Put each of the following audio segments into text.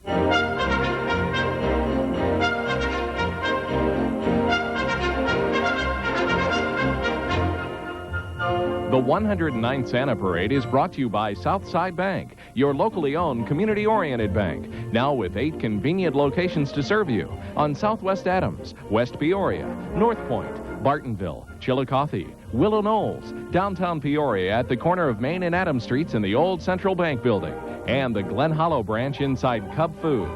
The 109th Santa Parade is brought to you by Southside Bank, your locally owned, community-oriented bank. Now with 8 convenient locations to serve you on Southwest Adams, West Peoria, North Point, Bartonville, Chillicothe, Willow Knolls, downtown Peoria at the corner of Main and Adams Streets in the old Central Bank building, and the Glen Hollow branch inside Cub Foods.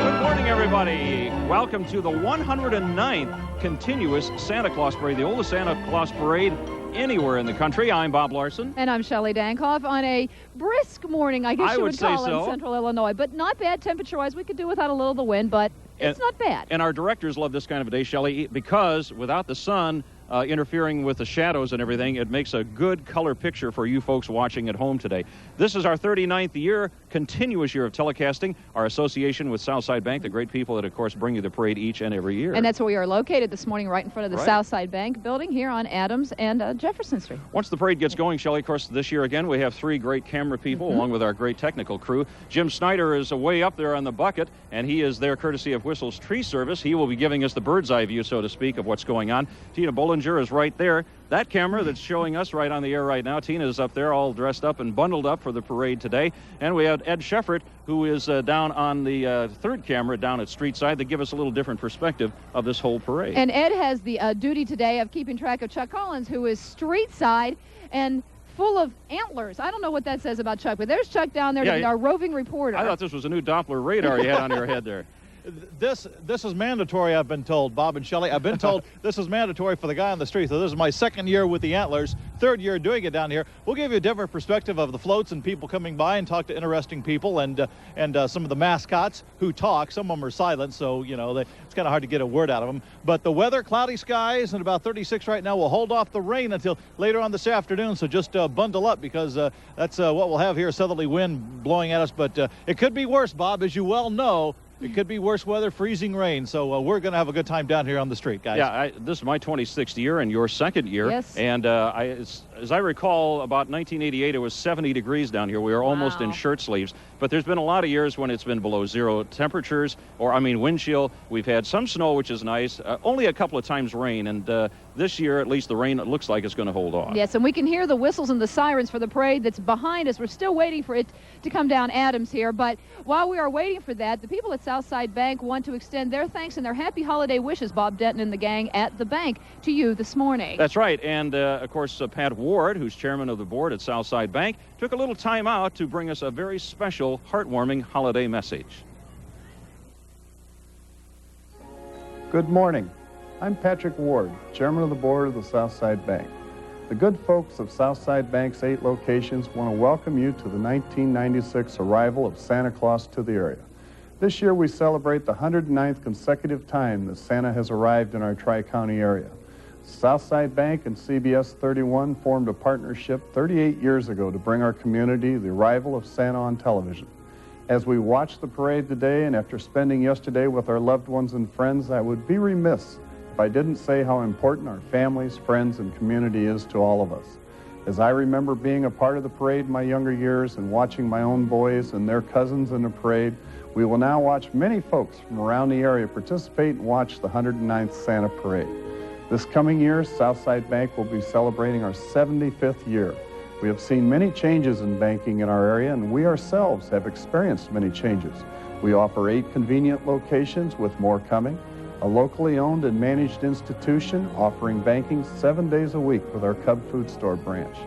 Good morning, everybody. Welcome to the 109th continuous Santa Claus Parade, the oldest Santa Claus Parade anywhere in the country. I'm Bob Larson. And I'm Shelley Dankoff on a brisk morning, I guess you would call it, in central Illinois. But not bad temperature-wise. We could do without a little of the wind, but it's not bad. And our directors love this kind of a day, Shelley, because without the sun interfering with the shadows and everything, it makes a good color picture for you folks watching at home today. This is our 39th year, continuous year of telecasting, our association with Southside Bank, the great people that, of course, bring you the parade each and every year. And that's where we are located this morning, right in front of the Southside Bank building here on Adams and Jefferson Street. Once the parade gets going, Shelley, of course, this year again, we have 3 great camera people along with our great technical crew. Jim Snyder is way up there on the bucket, and he is there courtesy of Whistle's Tree Service. He will be giving us the bird's eye view, so to speak, of what's going on. Tina Bollinger is right there. That camera that's showing us right on the air right now, Tina is up there all dressed up and bundled up for the parade today. And we have Ed Sheffert, who is down on the third camera down at Street Side, that give us a little different perspective of this whole parade. And Ed has the duty today of keeping track of Chuck Collins, who is Street Side and full of antlers. I don't know what that says about Chuck, but there's Chuck down there, our roving reporter. I thought this was a new Doppler radar you had on your head there. This is mandatory, I've been told, Bob and Shelley. I've been told this is mandatory for the guy on the street. So this is my 2nd year with the Antlers, 3rd year doing it down here. We'll give you a different perspective of the floats and people coming by and talk to interesting people and some of the mascots who talk. Some of them are silent, so, you know, it's kind of hard to get a word out of them. But the weather, cloudy skies, and about 36 right now. Will hold off the rain until later on this afternoon, so just bundle up because that's what we'll have here, southerly wind blowing at us. But it could be worse, Bob, as you well know. It could be worse weather, freezing rain. So we're going to have a good time down here on the street, guys. Yeah, this is my 26th year and your 2nd year. Yes. And as I recall, about 1988, it was 70 degrees down here. We were almost in shirt sleeves. But there's been a lot of years when it's been below 0 temperatures, wind chill. We've had some snow, which is nice. Only a couple of times rain. And this year, at least, the rain, it looks like it's going to hold off. Yes, and we can hear the whistles and the sirens for the parade that's behind us. We're still waiting for it to come down Adams here. But while we are waiting for that, the people at Southside Bank want to extend their thanks and their happy holiday wishes, Bob Denton and the gang at the bank, to you this morning. That's right. And, of course, Pat Ward, who's chairman of the board at Southside Bank, took a little time out to bring us a very special, heartwarming holiday message. Good morning. I'm Patrick Ward, chairman of the board of the Southside Bank. The good folks of Southside Bank's 8 locations want to welcome you to the 1996 arrival of Santa Claus to the area. This year we celebrate the 109th consecutive time that Santa has arrived in our Tri-County area. Southside Bank and CBS 31 formed a partnership 38 years ago to bring our community the arrival of Santa on television. As we watch the parade today and after spending yesterday with our loved ones and friends, I would be remiss if I didn't say how important our families, friends, and community is to all of us. As I remember being a part of the parade in my younger years and watching my own boys and their cousins in the parade, we will now watch many folks from around the area participate and watch the 109th Santa Parade. This coming year, Southside Bank will be celebrating our 75th year. We have seen many changes in banking in our area, and we ourselves have experienced many changes. We offer 8 convenient locations with more coming, a locally owned and managed institution offering banking 7 days a week with our Cub Food Store branch.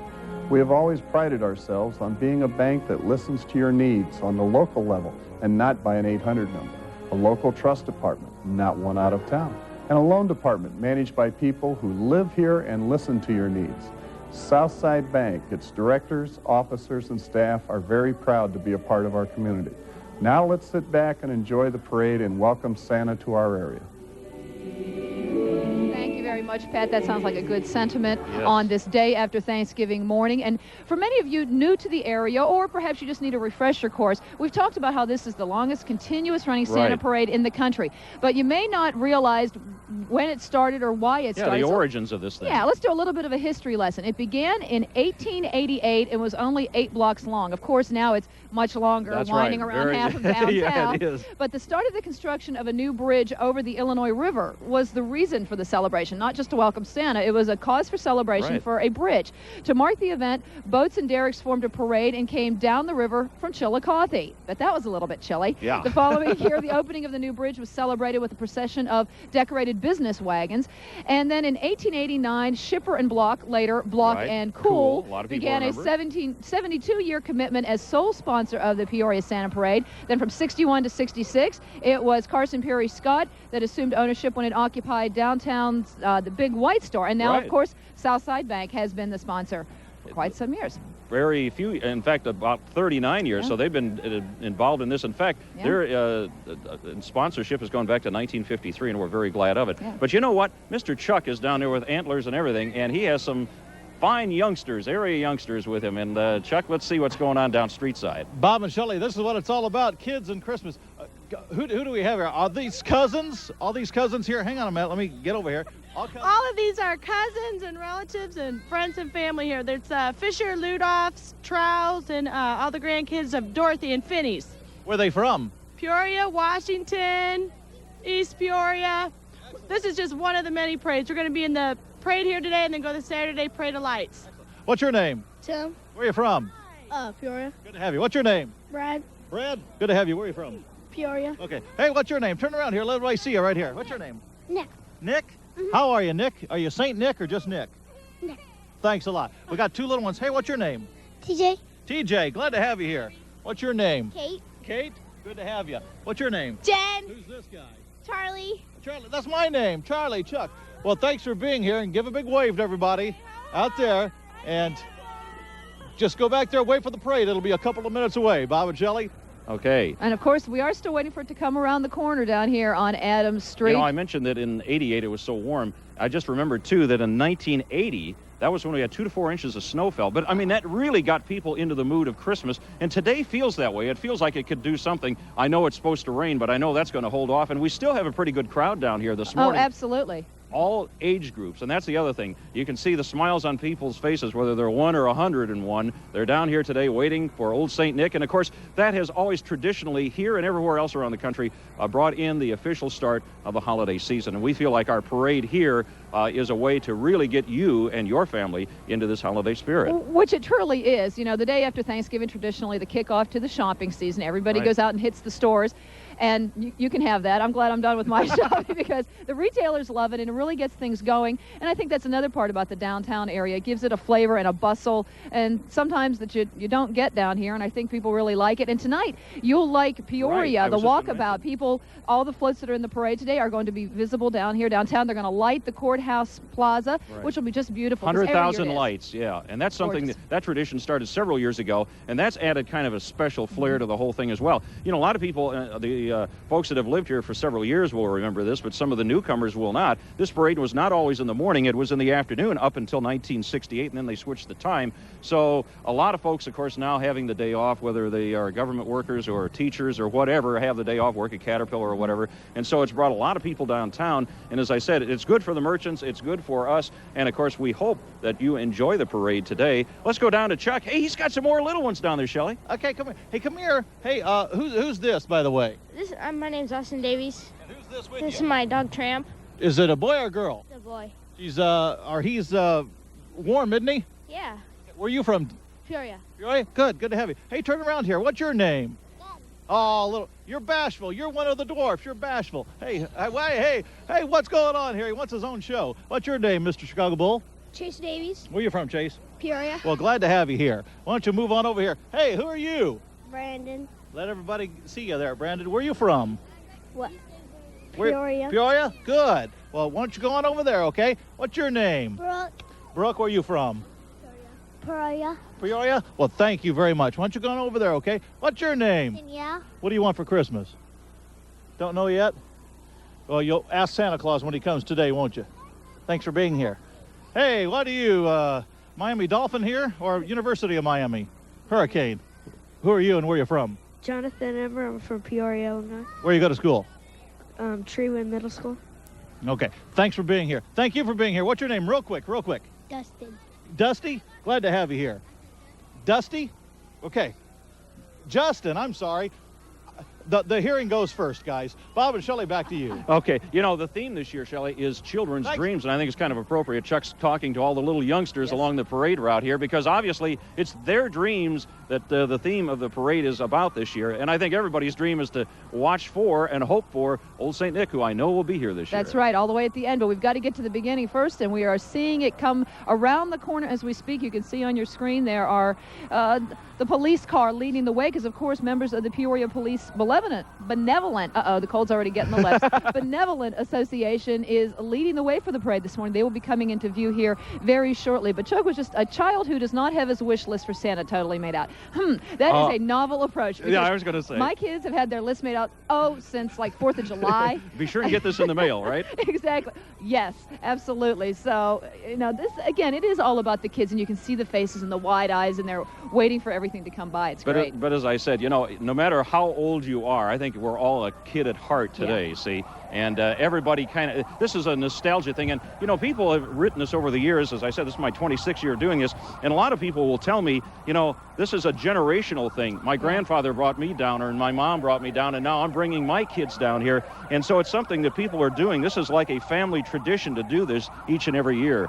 We have always prided ourselves on being a bank that listens to your needs on the local level and not by an 800 number, a local trust department, not one out of town, and a loan department managed by people who live here and listen to your needs. Southside Bank, its directors, officers, and staff are very proud to be a part of our community. Now let's sit back and enjoy the parade and welcome Santa to our area. Thank you very much. much, Pat. That sounds like a good sentiment Yes. on this day after Thanksgiving morning. And for many of you new to the area, or perhaps you just need a refresher course, we've talked about how this is the longest continuous running Santa Right. parade in the country. But you may not realize when it started or why it started. Yeah, the So- origins of this thing. Yeah, let's do a little bit of a history lesson. It began in 1888 and was only 8 blocks long. Of course, now it's much longer, That's winding right. around Very- half of downtown. Yeah, it is. But the start of the construction of a new bridge over the Illinois River was the reason for the celebration, not just to welcome Santa. It was a cause for celebration Right. for a bridge. To mark the event, boats and derricks formed a parade and came down the river from Chillicothe. But that was a little bit chilly. Yeah. The following year, the opening of the new bridge was celebrated with a procession of decorated business wagons. And then in 1889, Shipper and Block, later Block Right. and Cool, A lot of people began a remember. 72-year commitment as sole sponsor of the Peoria Santa Parade. Then from 61 to 66, it was Carson Perry Scott that assumed ownership when it occupied downtown's the Big White Store. And now, Right. of course, Southside Bank has been the sponsor for quite some years. Very few, in fact, about 39 years. Yeah. So they've been involved in this. In fact, Yeah. their sponsorship has gone back to 1953, and we're very glad of it. Yeah. But you know what? Mr. Chuck is down there with antlers and everything, and he has some fine youngsters, area youngsters with him. And Chuck, let's see what's going on down street side. Bob and Shelley, this is what it's all about, kids and Christmas. Who do we have here? Are these cousins? All these cousins here? Hang on a minute. Let me get over here. All of these are cousins and relatives and friends and family here. There's Fisher, Ludolfs, Trowels, and all the grandkids of Dorothy and Finney's. Where are they from? Peoria, Washington, East Peoria. This is just one of the many parades. We're going to be in the parade here today and then go to the Saturday Parade of Lights. What's your name? Tim, Where are you from? Peoria. Good to have you. What's your name? Brad, Brad? Good to have you. Where are you from? Peoria. Okay. Hey, what's your name? Turn around here. Let everybody see you right here. What's your name? Nick. Nick? How are you, Nick? Are you Saint Nick or just Nick? Nick. Thanks a lot. We got two little ones. Hey, what's your name? TJ. TJ. Glad to have you here. What's your name? Kate. Kate? Good to have you. What's your name? Jen. Who's this guy? Charlie. Charlie. That's my name. Charlie. Chuck. Well, thanks for being here, and give a big wave to everybody out there. And just go back there, wait for the parade. It'll be a couple of minutes away. Bob and Shelley. Okay. And of course, we are still waiting for it to come around the corner down here on Adams Street. You know, I mentioned that in '88 it was so warm. I just remembered, too, that in 1980, that was when we had 2 to 4 inches of snow fell. But, I mean, that really got people into the mood of Christmas. And today feels that way. It feels like it could do something. I know it's supposed to rain, but I know that's going to hold off. And we still have a pretty good crowd down here this Oh, morning. absolutely. All age groups, and that's the other thing. You can see the smiles on people's faces, whether they're 1 or 101. They're down here today waiting for Old St. Nick, and of course, that has always traditionally, here and everywhere else around the country, brought in the official start of the holiday season. And we feel like our parade here is a way to really get you and your family into this holiday spirit. Which it truly is. You know, the day after Thanksgiving, traditionally the kickoff to the shopping season. Everybody Right. goes out and hits the stores. And you can have that. I'm glad I'm done with my shopping because the retailers love it and it really gets things going. And I think that's another part about the downtown area. It gives it a flavor and a bustle and sometimes that you don't get down here, and I think people really like it. And tonight, you'll like Peoria, Right. I the was just gonna walkabout. People, all the floats that are in the parade today are going to be visible down here downtown. They're going to light the courthouse plaza, Right. which will be just beautiful. 'cause every year 100,000 it is. lights, yeah. And that's something Gorgeous. that tradition started several years ago, and that's added kind of a special flair to the whole thing as well. You know, a lot of people, the folks that have lived here for several years will remember this, but some of the newcomers will not. This parade was not always in the morning. It was in the afternoon up until 1968, and then they switched the time. So a lot of folks, of course, now having the day off, whether they are government workers or teachers or whatever, have the day off, work at Caterpillar or whatever. And so it's brought a lot of people downtown. And as I said, it's good for the merchants. It's good for us. And, of course, we hope that you enjoy the parade today. Let's go down to Chuck. Hey, he's got some more little ones down there, Shelley. Okay, come here. Hey, come here. Hey, who's this, by the way? My name's Austin Davies. And who's this with This is you? my dog Tramp. Is it a boy or a girl? The boy. He's warm, isn't he? Yeah. Where are you from? Peoria. Peoria? Good to have you. Hey, turn around here. What's your name? Oh, you're bashful. You're one of the dwarfs. You're bashful. Hey, what's going on here? He wants his own show. What's your name, Mr. Chicago Bull? Chase Davies. Where you from, Chase? Peoria. Well, glad to have you here. Why don't you move on over here? Hey, who are you? Brandon. Let everybody see you there, Brandon. Where are you from? What? Where- Peoria. Peoria? Good. Well, why don't you go on over there, okay? What's your name? Brooke. Brooke, where are you from? Peoria. Peoria? Well, thank you very much. Why don't you go on over there, okay? What's your name? Yeah. What do you want for Christmas? Don't know yet? Well, you'll ask Santa Claus when he comes today, won't you? Thanks for being here. Hey, what are you, Miami Dolphin here or University of Miami? Hurricane. Who are you and where are you from? Jonathan Emmer. I'm from Peoria, Illinois. Where you go to school? Treewind Middle School. Okay. Thanks for being here. Thank you for being here. What's your name? Real quick. Dustin. Dusty? Glad to have you here. Dusty? Okay. Justin, I'm sorry. The hearing goes first, guys. Bob and Shelley, back to you. Okay, you know, the theme this year, Shelley, is children's dreams, and I think it's kind of appropriate. Chuck's talking to all the little youngsters along the parade route here because obviously it's their dreams that the theme of the parade is about this year, and I think everybody's dream is to watch for and hope for Old St. Nick, who I know will be here this year. That's right, all the way at the end, but we've got to get to the beginning first, and we are seeing it come around the corner as we speak. You can see on your screen there are the police car leading the way because, of course, members of the Peoria Police Benevolent, the cold's already getting the lips, Benevolent Association is leading the way for the parade this morning. They will be coming into view here very shortly. But Chuck was just a child who does not have his wish list for Santa totally made out. That is a novel approach. Yeah, I was going to say. My kids have had their list made out, since like 4th of July. Be sure and get this in the mail, right? Exactly. Yes, absolutely. So, this, again, it is all about the kids, and you can see the faces and the wide eyes, and they're waiting for everything to come by. It's great. But as I said, no matter how old you are, I think we're all a kid at heart today, see? And everybody this is a nostalgia thing. And, people have written this over the years. As I said, this is my 26th year doing this. And a lot of people will tell me, this is a generational thing. My grandfather brought me down, and my mom brought me down, and now I'm bringing my kids down here. And so it's something that people are doing. This is like a family tradition to do this each and every year.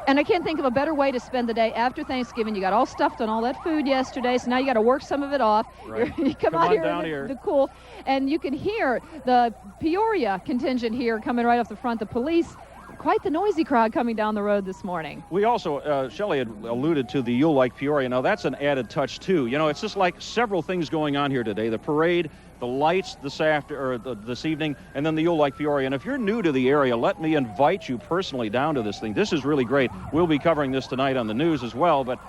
And I can't think of a better way to spend the day after Thanksgiving. You got all stuffed on all that food yesterday, so now you got to work some of it off. Right. You come out here in the cool, and you can hear the Peoria contingent here coming right off the front. The police, quite the noisy crowd coming down the road this morning. We also, Shelley had alluded to the You'll Like Peoria. Now, that's an added touch, too. It's just like several things going on here today. The parade, the lights this evening, and then the You'll Like Peoria. And if you're new to the area, let me invite you personally down to this thing. This is really great. We'll be covering this tonight on the news as well, but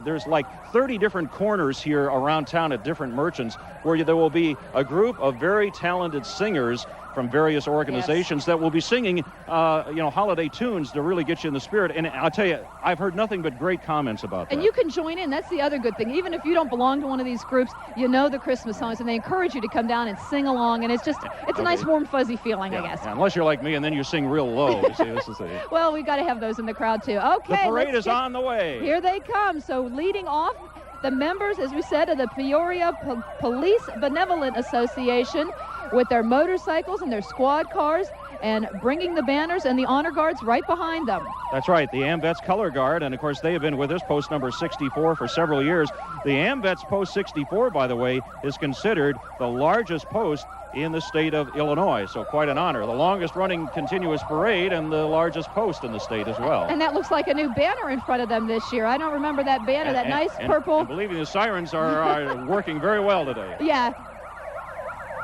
there's like 30 different corners here around town at different merchants where there will be a group of very talented singers from various organizations that will be singing, holiday tunes to really get you in the spirit. And I'll tell you, I've heard nothing but great comments about that. And you can join in. That's the other good thing. Even if you don't belong to one of these groups, you know the Christmas songs, and they encourage you to come down and sing along. And it's a nice, warm, fuzzy feeling, I guess. Yeah, unless you're like me, and then you sing real low. You see, this is well, we've got to have those in the crowd, too. Okay. The parade is on the way. Here they come. So leading off, the members, as we said, of the Peoria Police Benevolent Association with their motorcycles and their squad cars, and bringing the banners and the honor guards right behind them. That's right, the AMVETS Color Guard, and of course they have been with us, post number 64, for several years. The AMVETS Post 64, by the way, is considered the largest post in the state of Illinois, so quite an honor. The longest running continuous parade and the largest post in the state as well. And that looks like a new banner in front of them this year. I don't remember that banner, that nice purple. And believe me, the sirens are working very well today. Yeah,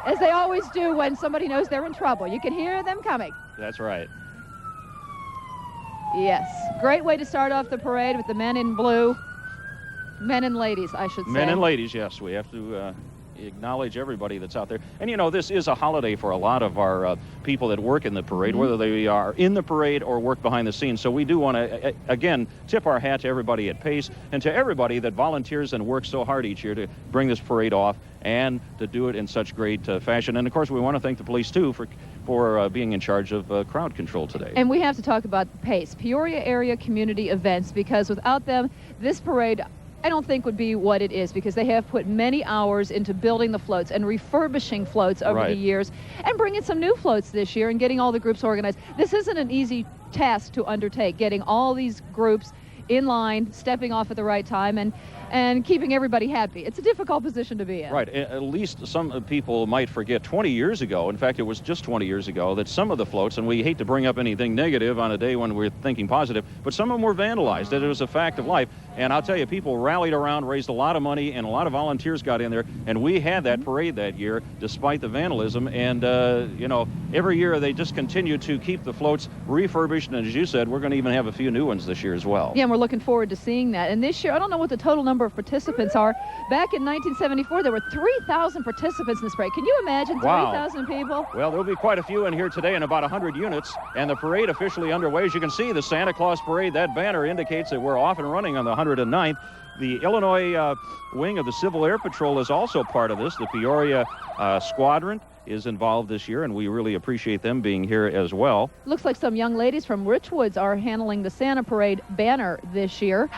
as they always do when somebody knows they're in trouble. You can hear them coming. That's right. Yes, great way to start off the parade with the men in blue. Men and ladies, I should say. Men and ladies, yes. We have to acknowledge everybody that's out there. And this is a holiday for a lot of our people that work in the parade, whether they are in the parade or work behind the scenes. So we do want to, again, tip our hat to everybody at Pace and to everybody that volunteers and works so hard each year to bring this parade off and to do it in such great fashion. And, of course, we want to thank the police, too, for being in charge of crowd control today. And we have to talk about Pace, Peoria Area Community Events, because without them, this parade, I don't think would be what it is, because they have put many hours into building the floats and refurbishing floats over the years and bringing some new floats this year and getting all the groups organized. This isn't an easy task to undertake, getting all these groups in line, stepping off at the right time, and keeping everybody happy. It's a difficult position to be in. Right. At least some people might forget 20 years ago, in fact, it was just 20 years ago, that some of the floats, and we hate to bring up anything negative on a day when we're thinking positive, but some of them were vandalized. It was a fact of life. And I'll tell you, people rallied around, raised a lot of money, and a lot of volunteers got in there, and we had that parade that year despite the vandalism. And, every year they just continue to keep the floats refurbished, and as you said, we're going to even have a few new ones this year as well. Yeah, and we're looking forward to seeing that. And this year, I don't know what the total number number of participants are. Back in 1974, there were 3,000 participants in this parade. Can you imagine 3,000 people? Well, there'll be quite a few in here today, and about 100 units, and the parade officially underway. As you can see, the Santa Claus Parade, that banner indicates that we're off and running on the 109th. The Illinois wing of the Civil Air Patrol is also part of this. The Peoria Squadron is involved this year, and we really appreciate them being here as well. Looks like some young ladies from Richwoods are handling the Santa Parade banner this year.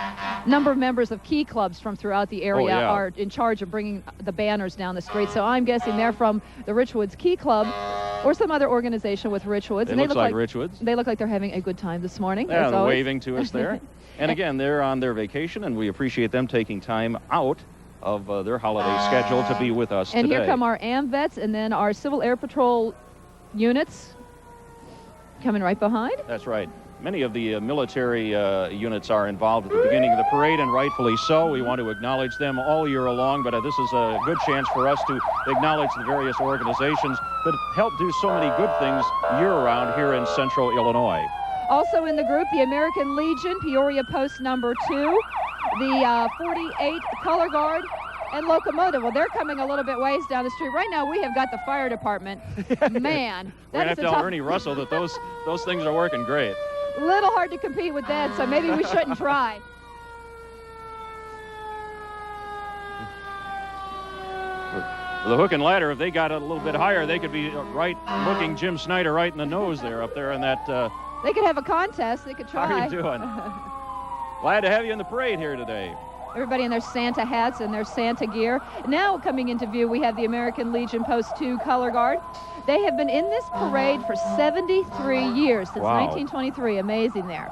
Number of members of key clubs from throughout the area are in charge of bringing the banners down the street, so I'm guessing they're from the Richwoods Key Club or some other organization with Richwoods. They look like Richwoods. They look like they're having a good time this morning. Yeah, they're waving to us there. And again, they're on their vacation, and we appreciate them taking time out of their holiday schedule to be with us and today. Here come our AMVETs and then our Civil Air Patrol units coming right behind. That's right. Many of the military units are involved at the beginning of the parade, and rightfully so. We want to acknowledge them all year long, but this is a good chance for us to acknowledge the various organizations that help do so many good things year-round here in central Illinois. Also in the group, the American Legion, Peoria Post number 2, the 48 Color Guard, and Locomotive. Well, they're coming a little bit ways down the street. Right now, we have got the fire department. Man, we're going to have to tell Ernie Russell that those things are working great. A little hard to compete with that, so maybe we shouldn't try. The hook and ladder, if they got it a little bit higher, they could be looking Jim Snyder right in the nose there up there in that... They could have a contest. They could try. How are you doing? Glad to have you in the parade here today. Everybody in their Santa hats and their Santa gear. Now coming into view, we have the American Legion Post 2 Color Guard. They have been in this parade for 73 years, since 1923. Amazing there.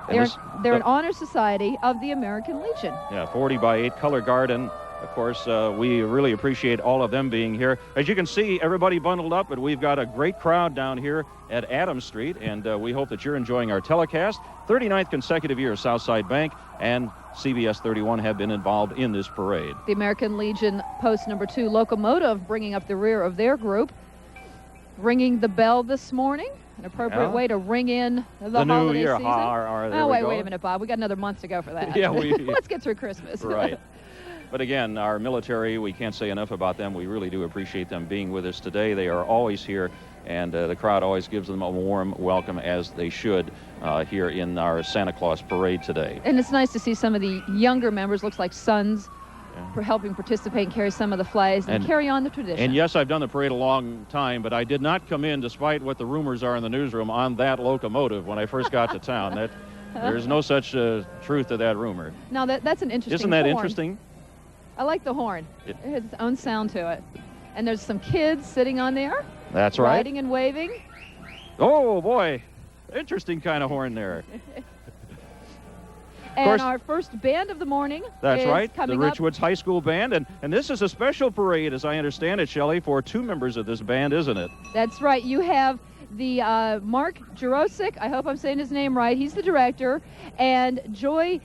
They're an honor society of the American Legion. Yeah, 40 by 8 Color Guard, and of course, we really appreciate all of them being here. As you can see, everybody bundled up, but we've got a great crowd down here at Adams Street, and we hope that you're enjoying our telecast. 39th consecutive year, Southside Bank and CBS 31 have been involved in this parade. The American Legion Post number 2 Locomotive bringing up the rear of their group. Ringing the bell this morning. An appropriate way to ring in the holiday year. season. Wait a minute, Bob. We got another month to go for that. Yeah, let's get through Christmas. Right. But again, our military, we can't say enough about them. We really do appreciate them being with us today. They are always here, and the crowd always gives them a warm welcome, as they should, here in our Santa Claus parade today. And it's nice to see some of the younger members, looks like sons, for helping participate and carry some of the flags and carry on the tradition. And yes, I've done the parade a long time, but I did not come in, despite what the rumors are in the newsroom, on that locomotive when I first got to town. There's no such truth to that rumor. Now, that's an interesting Isn't that horn. interesting? I like the horn. It has its own sound to it. And there's some kids sitting on there. That's right. Riding and waving. Oh, boy. Interesting kind of horn there. And our first band of the morning That's is right, the coming Richwoods High School Band. And this is a special parade, as I understand it, Shelley, for 2 members of this band, isn't it? That's right. You have the Mark Jarosik, I hope I'm saying his name right, he's the director, and Joy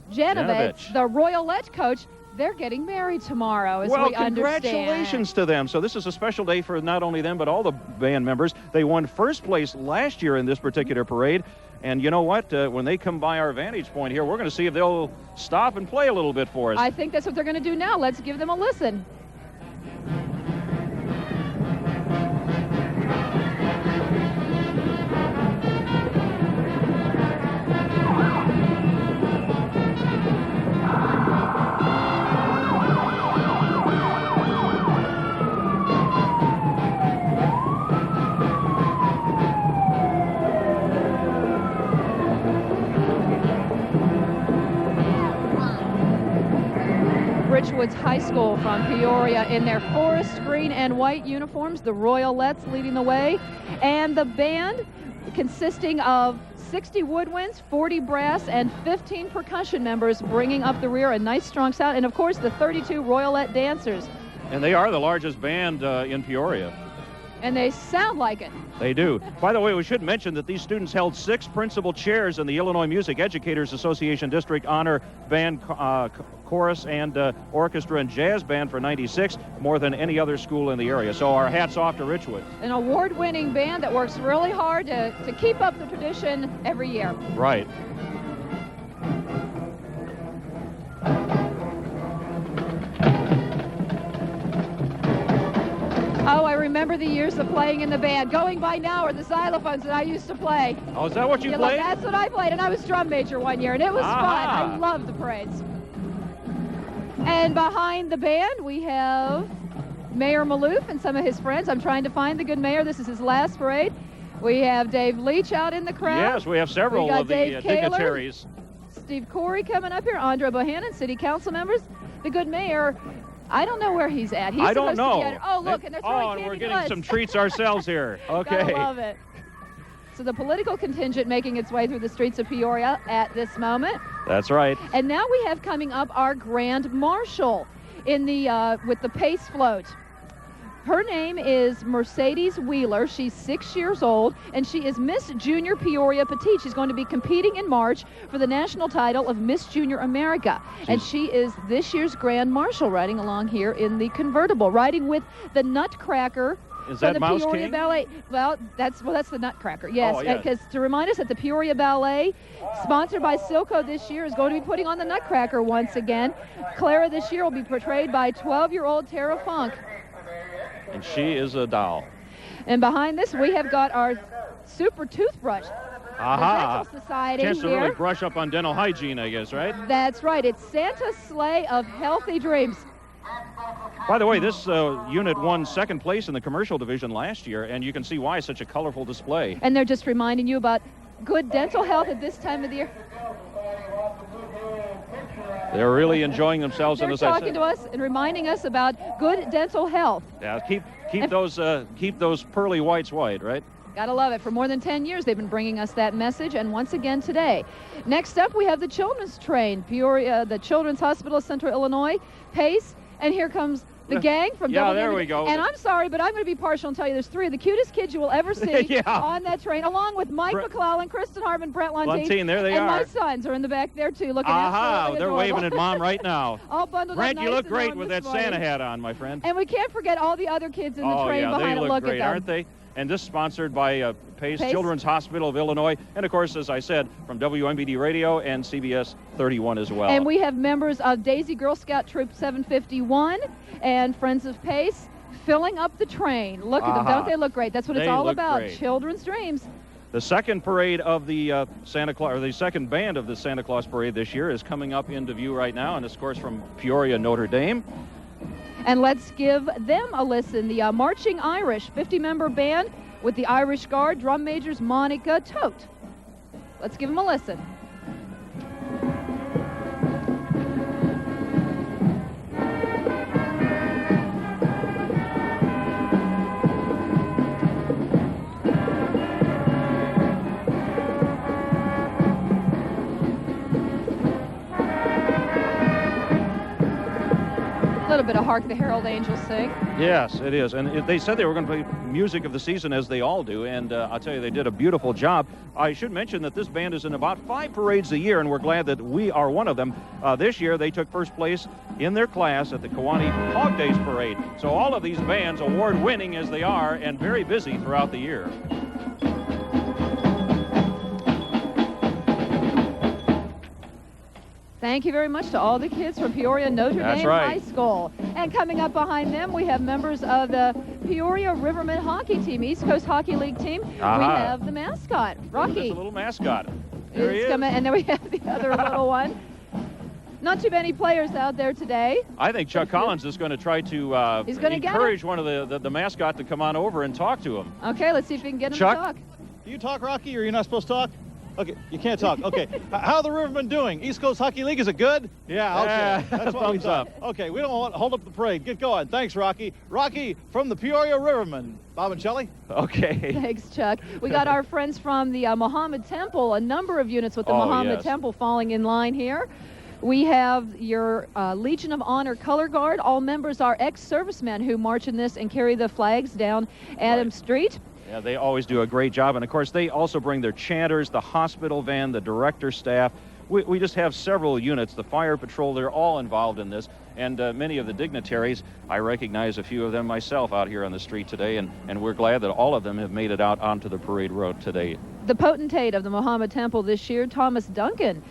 Janovich, the Royalette coach. They're getting married tomorrow, as we understand. Well, congratulations to them. So this is a special day for not only them, but all the band members. They won first place last year in this particular parade. And you know what? When they come by our vantage point here, we're going to see if they'll stop and play a little bit for us. I think that's what they're going to do now. Let's give them a listen. Richwoods High School from Peoria in their forest green and white uniforms, the Royalettes leading the way, and the band consisting of 60 woodwinds, 40 brass, and 15 percussion members bringing up the rear, a nice strong sound, and of course the 32 Royalette dancers. And they are the largest band in Peoria. And they sound like it. They do. By the way, we should mention that these students held 6 principal chairs in the Illinois Music Educators Association District Honor Band, Chorus, and Orchestra and Jazz Band for '96, more than any other school in the area. So our hats off to Richwood. An award-winning band that works really hard to keep up the tradition every year. Right. remember the years of playing in the band. Going by now are the xylophones that I used to play. Oh, is that what you Yeah, played? look, that's what I played, and I was drum major one year, and it was fun. I loved the parades. And behind the band, we have Mayor Maloof and some of his friends. I'm trying to find the good mayor. This is his last parade. We have Dave Leach out in the crowd. Yes, we have several of the dignitaries. Steve Corey coming up here. Andre Bohannon, city council members. The good mayor, I don't know where he's at. He's I don't supposed to know. be at, oh, look, and they're throwing and candy we're to getting us. some treats ourselves here. Okay. Gotta love it. So the political contingent making its way through the streets of Peoria at this moment. That's right. And now we have coming up our Grand Marshal in the with the Pace float. Her name is Mercedes Wheeler. She's 6 years old, and she is Miss Junior Peoria Petite. She's going to be competing in March for the national title of Miss Junior America. And she is this year's Grand Marshal, riding along here in the convertible, riding with the Nutcracker. Is that the Mouse Peoria King? Ballet. Well, that's the Nutcracker. Yes, Oh, yes. because to remind us that the Peoria Ballet, sponsored by Silco this year, is going to be putting on the Nutcracker once again. Clara this year will be portrayed by 12-year-old Tara Funk. And she is a doll. And behind this, we have got our super toothbrush. Aha. The Dental Society Chance to here. really brush up on dental hygiene, I guess, right? That's right. It's Santa's sleigh of healthy dreams. By the way, this unit won second place in the commercial division last year, and you can see why such a colorful display. And they're just reminding you about good dental health at this time of the year. They're really enjoying themselves. They're and as I talking said, to us and reminding us about good dental health. yeah, keep those pearly whites white, right? Gotta love it. For more than 10 years, they've been bringing us that message, and once again today. Next up, we have the children's train, Peoria, the Children's Hospital of Central Illinois, Pace, and here comes the gang from Yeah, WMBD. there we go. And I'm sorry, but I'm going to be partial and tell you there's three of the cutest kids you will ever see Yeah. on that train, along with Mike McClellan, Kristen Harmon, Brett Lontine. There they and are. my sons are in the back there, too, looking Aha, absolutely they're adorable. waving at Mom right now. All bundled Brent, up you nice look and great warm with this that Santa morning. hat on, my friend. And we can't forget all the other kids in the train yeah, behind they them. look Look great, at them. aren't they? And this sponsored by Pace Pace. Children's Hospital of Illinois, and of course, as I said, from WMBD Radio and CBS 31 as well. And we have members of Daisy Girl Scout Troop 751 and Friends of Pace filling up the train. Look at them. Don't they look great? That's what it's They all look about. great. Children's dreams. The second parade of the Santa Claus, or the second band of the Santa Claus Parade this year is coming up into view right now, and it's, of course, from Peoria, Notre Dame. And let's give them a listen. The Marching Irish 50-member band with the Irish Guard, drum majors Monica Tote. Let's give them a listen. A little bit of Hark the Herald Angels Sing. Yes, it is. And they said they were going to play music of the season, as they all do, and I'll tell you, they did a beautiful job. I should mention that this band is in about 5 parades a year, and we're glad that we are one of them. This year, they took first place in their class at the Kewanee Hog Days Parade. So all of these bands, award-winning as they are, and very busy throughout the year. Thank you very much to all the kids from Peoria Notre That's Dame right. High School. And coming up behind them, we have members of the Peoria Rivermen hockey team, East Coast Hockey League team. Aha. We have the mascot, Rocky. There's a little mascot. There he is. Coming, and then we have the other little one. Not too many players out there today. I think Chuck Collins is going to try to He's gonna get encourage one of the mascot to come on over and talk to him. Okay, let's see if we can get him Chuck? to talk. Do you talk, Rocky, or you're not supposed to talk? Okay, you can't talk. Okay. How are the Rivermen doing? East Coast Hockey League, is it good? Yeah, okay. Yeah, That's what we thumbs thought. up. Okay, we don't want to hold up the parade. Get going. Thanks, Rocky. Rocky from the Peoria Rivermen. Bob and Shelley? Okay. Thanks, Chuck. We got our friends from the Muhammad Temple, a number of units with the Oh, Muhammad yes. Temple falling in line here. We have your Legion of Honor Color Guard. All members are ex-servicemen who march in this and carry the flags down Adams Street. Yeah, they always do a great job. And, of course, they also bring their chanters, the hospital van, the director staff. We just have several units. The fire patrol, they're all involved in this. And many of the dignitaries, I recognize a few of them myself out here on the street today. And we're glad that all of them have made it out onto the parade road today. The potentate of the Muhammad Temple this year, Thomas Duncan,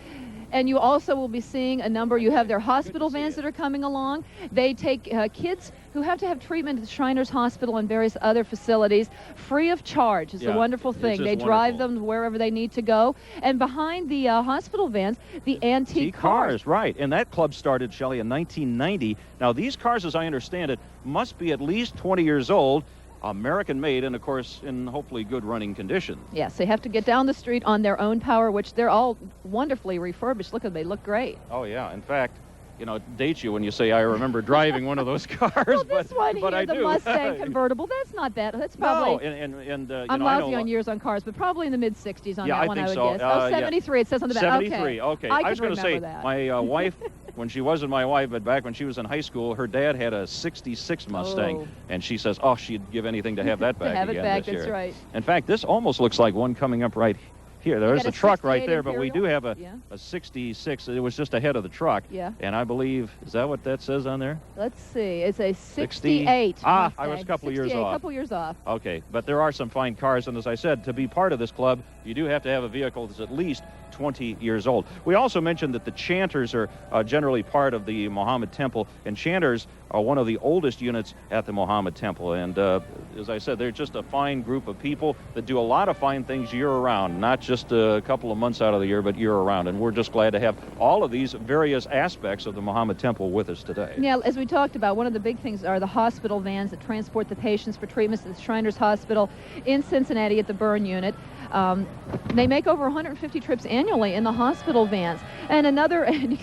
And you also will be seeing a number. You have their hospital vans that are coming along. They take kids who have to have treatment at the Shriners Hospital and various other facilities free of charge. It's a wonderful thing. They drive them wherever they need to go. And behind the hospital vans, the antique cars. Right. And that club started, Shelley, in 1990. Now, these cars, as I understand it, must be at least 20 years old. American-made, and of course in hopefully good running condition. Yes, they have to get down the street on their own power, which they're all wonderfully refurbished. Look at them, they look great. Oh yeah, in fact, you know, it dates you when you say I remember driving one of those cars. Well, this one but here, I the do. Mustang convertible, that's not bad. That's probably. No, and you I'm know, I lousy know, on years on cars, but probably in the mid-60s on yeah, that one, I would so. guess. Oh, 73, it says on the back. 73, okay. I was going to say, my wife, when she wasn't my wife, but back when she was in high school, her dad had a 66 Mustang, and she says, oh, she'd give anything to have that back to have again it back, this year. That's right. In fact, this almost looks like one coming up right here. There's a truck right there, but we do have a 66. It was just ahead of the truck. Yeah. And I believe, is that what that says on there? Let's see. It's a 68. Ah, Mustang. I was a couple of years off. A couple years off. Okay, but there are some fine cars, and as I said, to be part of this club, you do have to have a vehicle that's at least 20 years old. We also mentioned that the Chanters are generally part of the Mohammed Temple, and Chanters are one of the oldest units at the Mohammed Temple. And as I said, they're just a fine group of people that do a lot of fine things year-round, not just a couple of months out of the year, but year-round. And we're just glad to have all of these various aspects of the Mohammed Temple with us today. Yeah, as we talked about, one of the big things are the hospital vans that transport the patients for treatments at the Shriners Hospital in Cincinnati at the burn unit. They make over 150 trips annually in the hospital vans. And another one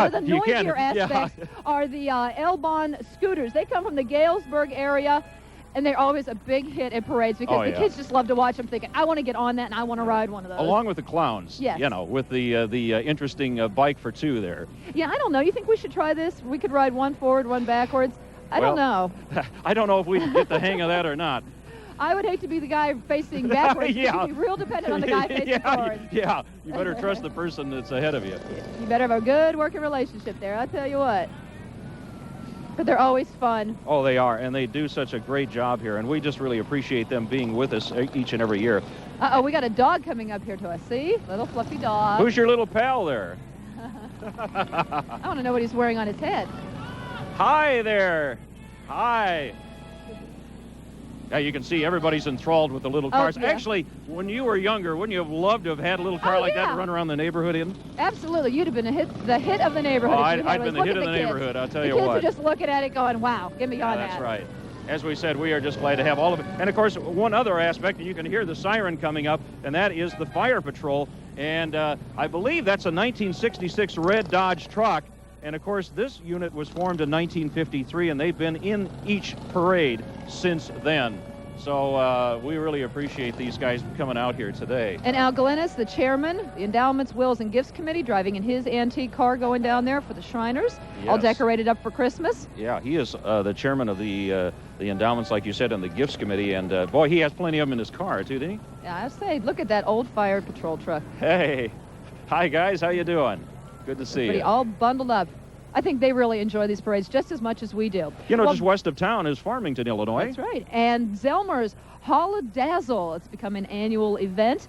of the noisier aspects are the Elbon scooters. They come from the Galesburg area, and they're always a big hit at parades because the kids just love to watch them, thinking, I want to get on that and I want to ride one of those. Along with the clowns, yes. You know, with the interesting bike for two there. Yeah, I don't know. You think we should try this? We could ride one forward, one backwards. I don't know. I don't know if we can get the hang of that or not. I would hate to be the guy facing backwards. Yeah. You'd be real dependent on the guy facing forward. Yeah, you better trust the person that's ahead of you. You better have a good working relationship there, I'll tell you what. But they're always fun. Oh, they are, and they do such a great job here, and we just really appreciate them being with us each and every year. Uh-oh, we got a dog coming up here to us, see? Little fluffy dog. Who's your little pal there? I want to know what he's wearing on his head. Hi there. Hi. Yeah, you can see everybody's enthralled with the little cars. Yeah. Actually, when you were younger, wouldn't you have loved to have had a little car like that to run around the neighborhood in? Absolutely. You'd have been the hit of the neighborhood. Oh, I'd been the hit of the neighborhood, I'll tell you what. The kids are just looking at it going, wow, give me on that. That's right. As we said, we are just glad to have all of it. And, of course, one other aspect, and you can hear the siren coming up, and that is the fire patrol. And I believe that's a 1966 red Dodge truck. And, of course, this unit was formed in 1953, and they've been in each parade since then. So we really appreciate these guys coming out here today. And Al Glennis, the chairman, the Endowments, Wills, and Gifts Committee, driving in his antique car going down there for the Shriners, all decorated up for Christmas. Yeah, he is the chairman of the Endowments, like you said, and the Gifts Committee. And, boy, he has plenty of them in his car, too, didn't he? Yeah, I say, look at that old fire patrol truck. Hey. Hi, guys. How you doing? Good to see you. All bundled up. I think they really enjoy these parades just as much as we do. You know, just west of town is Farmington, Illinois. That's right. And Zelmer's Holidazzle. It's become an annual event.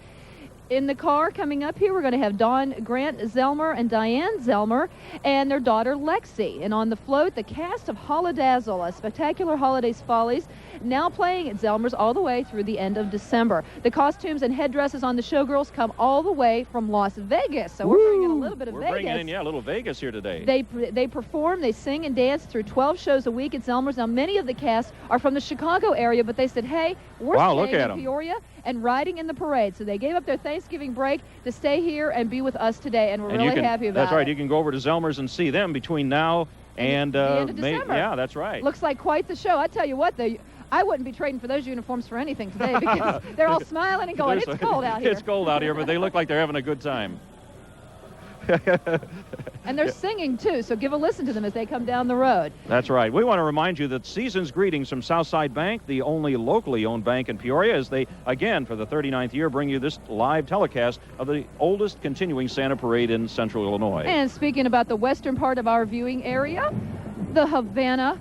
In the car coming up here, we're going to have Dawn Grant Zelmer and Diane Zelmer and their daughter Lexi. And on the float, the cast of Holidazzle, a spectacular holidays follies, now playing at Zelmer's all the way through the end of December. The costumes and headdresses on the showgirls come all the way from Las Vegas. So we're bringing a little bit of Vegas. We're bringing in, a little Vegas here today. They perform, they sing and dance through 12 shows a week at Zelmer's. Now, many of the cast are from the Chicago area, but they said, hey, we're staying in Peoria and riding in the parade. So they gave up their Thanksgiving break to stay here and be with us today, and we're really happy about it. That's right. You can go over to Zelmer's and see them between now and the end of December. Yeah, that's right. Looks like quite the show. I tell you what, I wouldn't be trading for those uniforms for anything today because they're all smiling and going, it's cold out here. It's cold out here, but they look like they're having a good time. And they're singing, too, so give a listen to them as they come down the road. That's right. We want to remind you that season's greetings from Southside Bank, the only locally owned bank in Peoria, as they, again, for the 39th year, bring you this live telecast of the oldest continuing Santa parade in central Illinois. And speaking about the western part of our viewing area, the Havana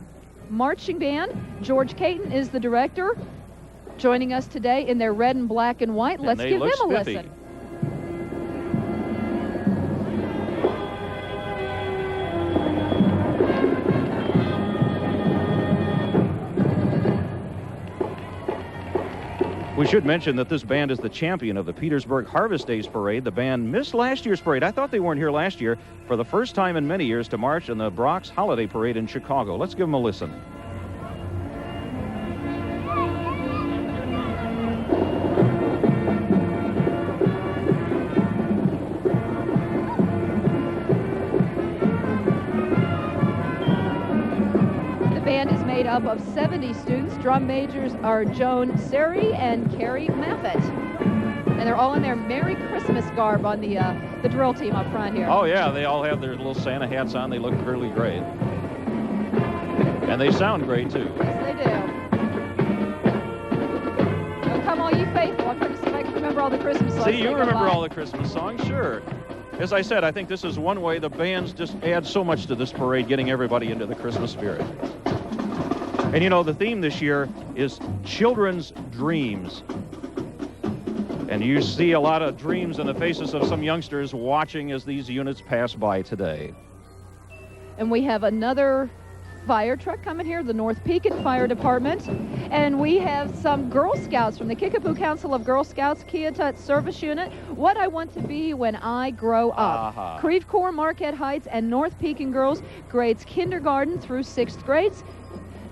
Marching Band. George Caton is the director, joining us today in their red and black and white. Let's give them a listen. We should mention that this band is the champion of the Petersburg Harvest Days Parade. The band missed last year's parade. I thought they weren't here last year for the first time in many years to march in the Bronx Holiday Parade in Chicago. Let's give them a listen. Up of 70 students. Drum majors are Joan Seri and Carrie Maffett. And they're all in their Merry Christmas garb on the drill team up front here. Oh, yeah, they all have their little Santa hats on. They look really great. And they sound great, too. Yes, they do. Well, come all you faithful. I'm trying to see if I can remember all the Christmas songs. See, you remember all the Christmas songs? Sure. As I said, I think this is one way the bands just add so much to this parade, getting everybody into the Christmas spirit. And you know, the theme this year is children's dreams. And you see a lot of dreams in the faces of some youngsters watching as these units pass by today. And we have another fire truck coming here, the North Pekin Fire Department. And we have some Girl Scouts from the Kickapoo Council of Girl Scouts Kiatut Service Unit. What I want to be when I grow up. Creve Coeur, Marquette Heights, and North Pekin girls, grades kindergarten through 6th grades.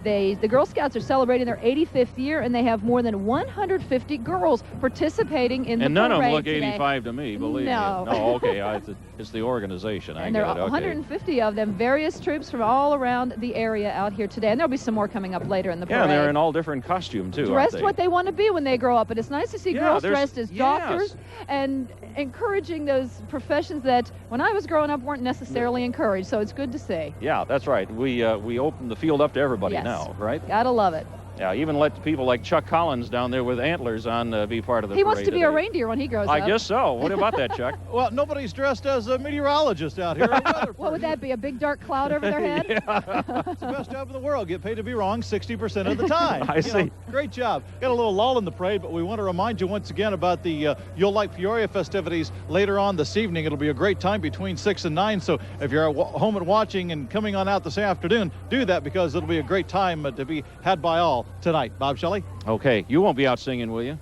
The Girl Scouts are celebrating their 85th year, and they have more than 150 girls participating in the parade. And none of them look today. 85 to me, believe me. No. No, okay, it's the organization. And there are 150 of them, various troops from all around the area out here today. And there'll be some more coming up later in the parade. Yeah, they're in all different costume, too, dressed aren't they? what they want to be when they grow up. And it's nice to see girls dressed as doctors and encouraging those professions that, when I was growing up, weren't necessarily encouraged. So it's good to see. Yeah, that's right. We open the field up to everybody Yes. now, right? Gotta love it. Yeah, even let people like Chuck Collins down there with antlers on be part of the He parade wants to be today. a reindeer when he grows up. I guess so. What about that, Chuck? Well, nobody's dressed as a meteorologist out here. What would that be, a big dark cloud over their head? It's the best job in the world. Get paid to be wrong 60% of the time. I see. Great job. Got a little lull in the parade, but we want to remind you once again about the You'll Like Peoria festivities later on this evening. It'll be a great time between 6 and 9, so if you're home and watching and coming on out this afternoon, do that because it'll be a great time to be had by all tonight. Bob Shelley? Okay, you won't be out singing, will you?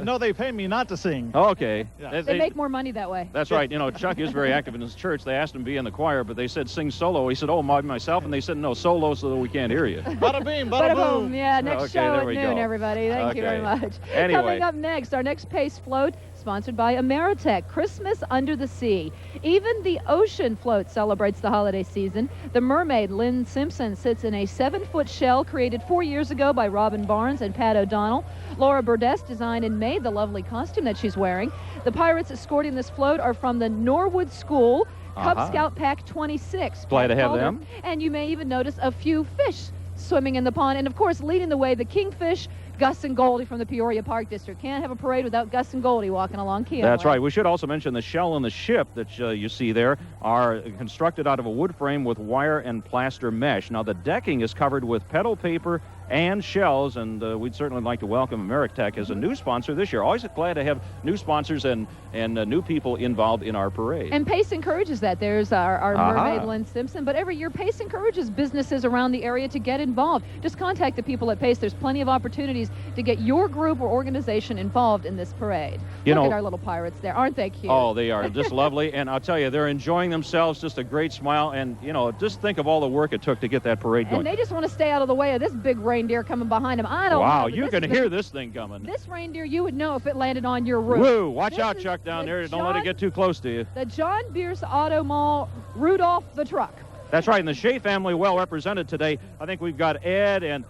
No, they pay me not to sing. Okay. Yeah. They make more money that way. That's right. You know, Chuck is very active in his church. They asked him to be in the choir, but they said sing solo. He said, oh, myself. And they said, no, solo so that we can't hear you. Bada bing, bada boom. Boom. Yeah, next Okay, show there at we noon, go. everybody. Thank you very much. Anyway. Coming up next, our next Pace Float, sponsored by Ameritech, Christmas Under the Sea. Even the ocean float celebrates the holiday season. The mermaid, Lynn Simpson, sits in a 7-foot shell created 4 years ago by Robin Barnes and Pat O'Donnell. Laura Burdess designed and made the lovely costume that she's wearing. The pirates escorting this float are from the Norwood School, Cub Scout Pack 26. Glad to have them. And you may even notice a few fish swimming in the pond. And, of course, leading the way, the kingfish, Gus and Goldie from the Peoria Park District. Can't have a parade without Gus and Goldie walking along Keonway. That's right. We should also mention the shell and the ship that you see there are constructed out of a wood frame with wire and plaster mesh. Now, the decking is covered with petal paper and shells, and we'd certainly like to welcome Ameritech as a new sponsor this year. Always glad to have new sponsors and new people involved in our parade. And Pace encourages that. There's our mermaid, Lynn Simpson. But every year, Pace encourages businesses around the area to get involved. Just contact the people at Pace. There's plenty of opportunities to get your group or organization involved in this parade. Look at our little pirates there. Aren't they cute? Oh, they are just lovely. And I'll tell you, they're enjoying themselves. Just a great smile. And, you know, just think of all the work it took to get that parade going. And they just want to stay out of the way of this big reindeer coming behind them. I don't know. Wow, you can hear this thing coming. This reindeer, you would know if it landed on your roof. Woo! Watch out, Chuck, down there. Don't let it get too close to you. The John Bierce Auto Mall Rudolph the truck. That's right, and the Shea family well represented today. I think we've got Ed and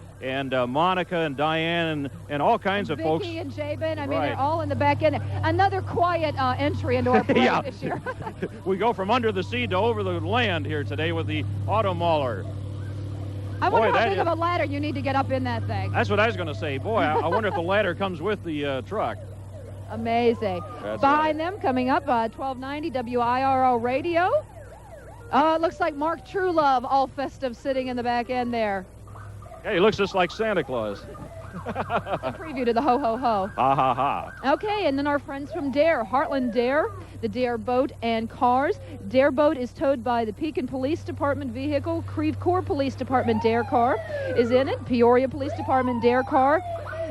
Monica and Diane and all kinds of folks. Vicky and Jabin. I mean, they're all in the back end. Another quiet entry into our parade this year. We go from under the sea to over the land here today with the Auto Mauler. I wonder how big of a ladder you need to get up in that thing. That's what I was going to say. Boy, I wonder if the ladder comes with the truck. Amazing. That's Behind them, coming up, 1290 WIRO Radio. It looks like Mark Truelove, all festive, sitting in the back end there. Yeah, he looks just like Santa Claus. A preview to the ho-ho-ho. Ha, ha, ha. Okay, and then our friends from Dare, Heartland Dare, the Dare Boat and Cars. Dare Boat is towed by the Pekin Police Department vehicle. Creve Coeur Police Department Dare car is in it. Peoria Police Department Dare car.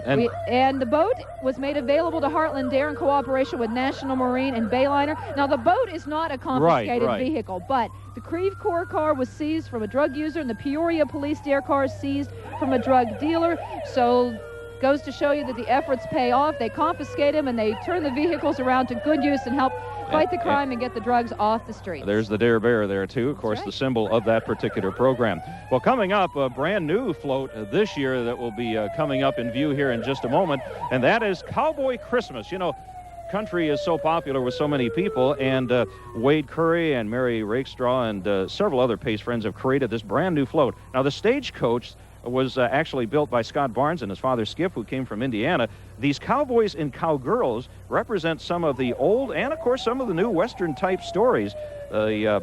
And the boat was made available to Heartland Dare in cooperation with National Marine and Bayliner. Now, the boat is not a confiscated vehicle, but the Creve Coeur car was seized from a drug user, and the Peoria Police Dare car is seized from a drug dealer. So goes to show you that the efforts pay off. They confiscate them, and they turn the vehicles around to good use and help fight the crime and get the drugs off the streets. There's the Dare Bear there, too, of course, the symbol of that particular program. Well, coming up, a brand new float this year that will be coming up in view here in just a moment, and that is Cowboy Christmas. You know, country is so popular with so many people, and Wade Curry and Mary Rakestraw and several other Pace friends have created this brand new float. Now, the Stagecoach was actually built by Scott Barnes and his father Skip, who came from Indiana. These cowboys and cowgirls represent some of the old and, of course, some of the new Western-type stories. The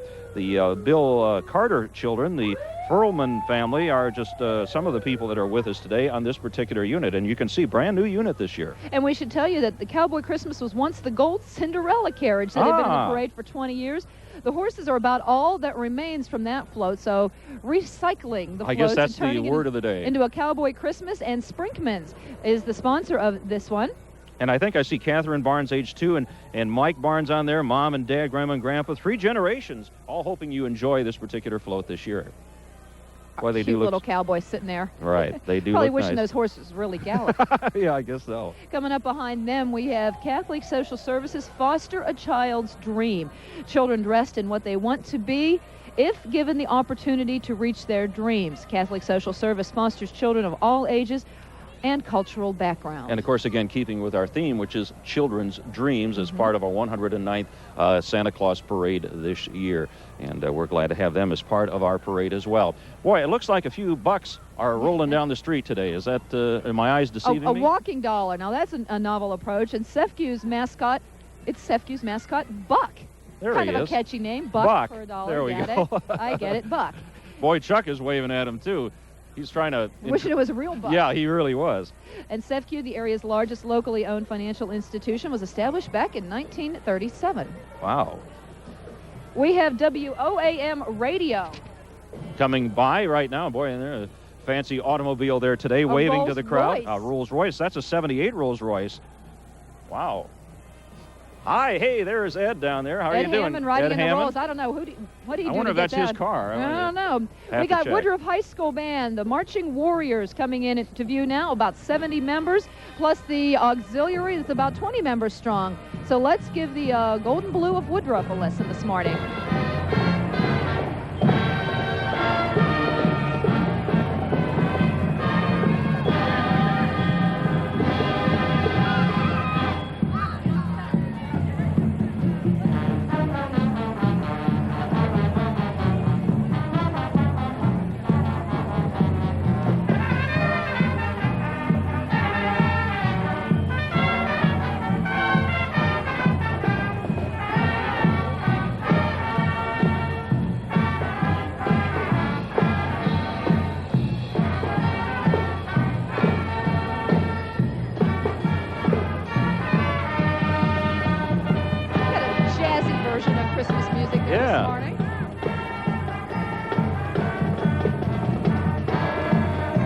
Bill Carter children, the Furlman family, are just some of the people that are with us today on this particular unit. And you can see brand new unit this year. And we should tell you that the Cowboy Christmas was once the gold Cinderella carriage that had been in the parade for 20 years. The horses are about all that remains from that float, so recycling the floats, I guess that's and the word of the day, into a Cowboy Christmas, and Sprinkman's is the sponsor of this one. And I think I see Catherine Barnes, age 2, and Mike Barnes on there, Mom and Dad, Grandma and Grandpa, 3 generations, all hoping you enjoy this particular float this year. Boy, they Cute do look... little cowboys sitting there. Right, they do Probably look wishing nice. those horses really galloped. Yeah, I guess so. Coming up behind them, we have Catholic Social Services Foster a Child's Dream. Children dressed in what they want to be if given the opportunity to reach their dreams. Catholic Social Service fosters children of all ages and cultural backgrounds. And, of course, again, keeping with our theme, which is children's dreams, as part of our 109th Santa Claus Parade this year. And we're glad to have them as part of our parade as well. Boy, it looks like a few bucks are rolling down the street today. Is that, are my eyes deceiving me? A walking dollar. Now, that's a novel approach. And Sefcu's mascot, Buck. There kind he of is. a catchy name, Buck for a dollar. There we go. I get it, Buck. Boy, Chuck is waving at him, too. He's trying to... Wishing it was a real Buck. Yeah, he really was. And Sefcu, the area's largest locally owned financial institution, was established back in 1937. Wow. We have WOAM radio. Coming by right now. Boy, and there's a fancy automobile there today, waving to the crowd. A Rolls Royce. That's a 78 Rolls Royce. Wow. Hi, hey, there's Ed down there. How are you doing? Hammond riding Ed in the Hammond? Rolls. I don't know. What do you do? I wonder if that's his car. I don't know. We got Woodruff High School Band, the Marching Warriors, coming in to view now, about 70 members, plus the auxiliary that's about 20 members strong. So let's give the Golden Blue of Woodruff a listen this morning.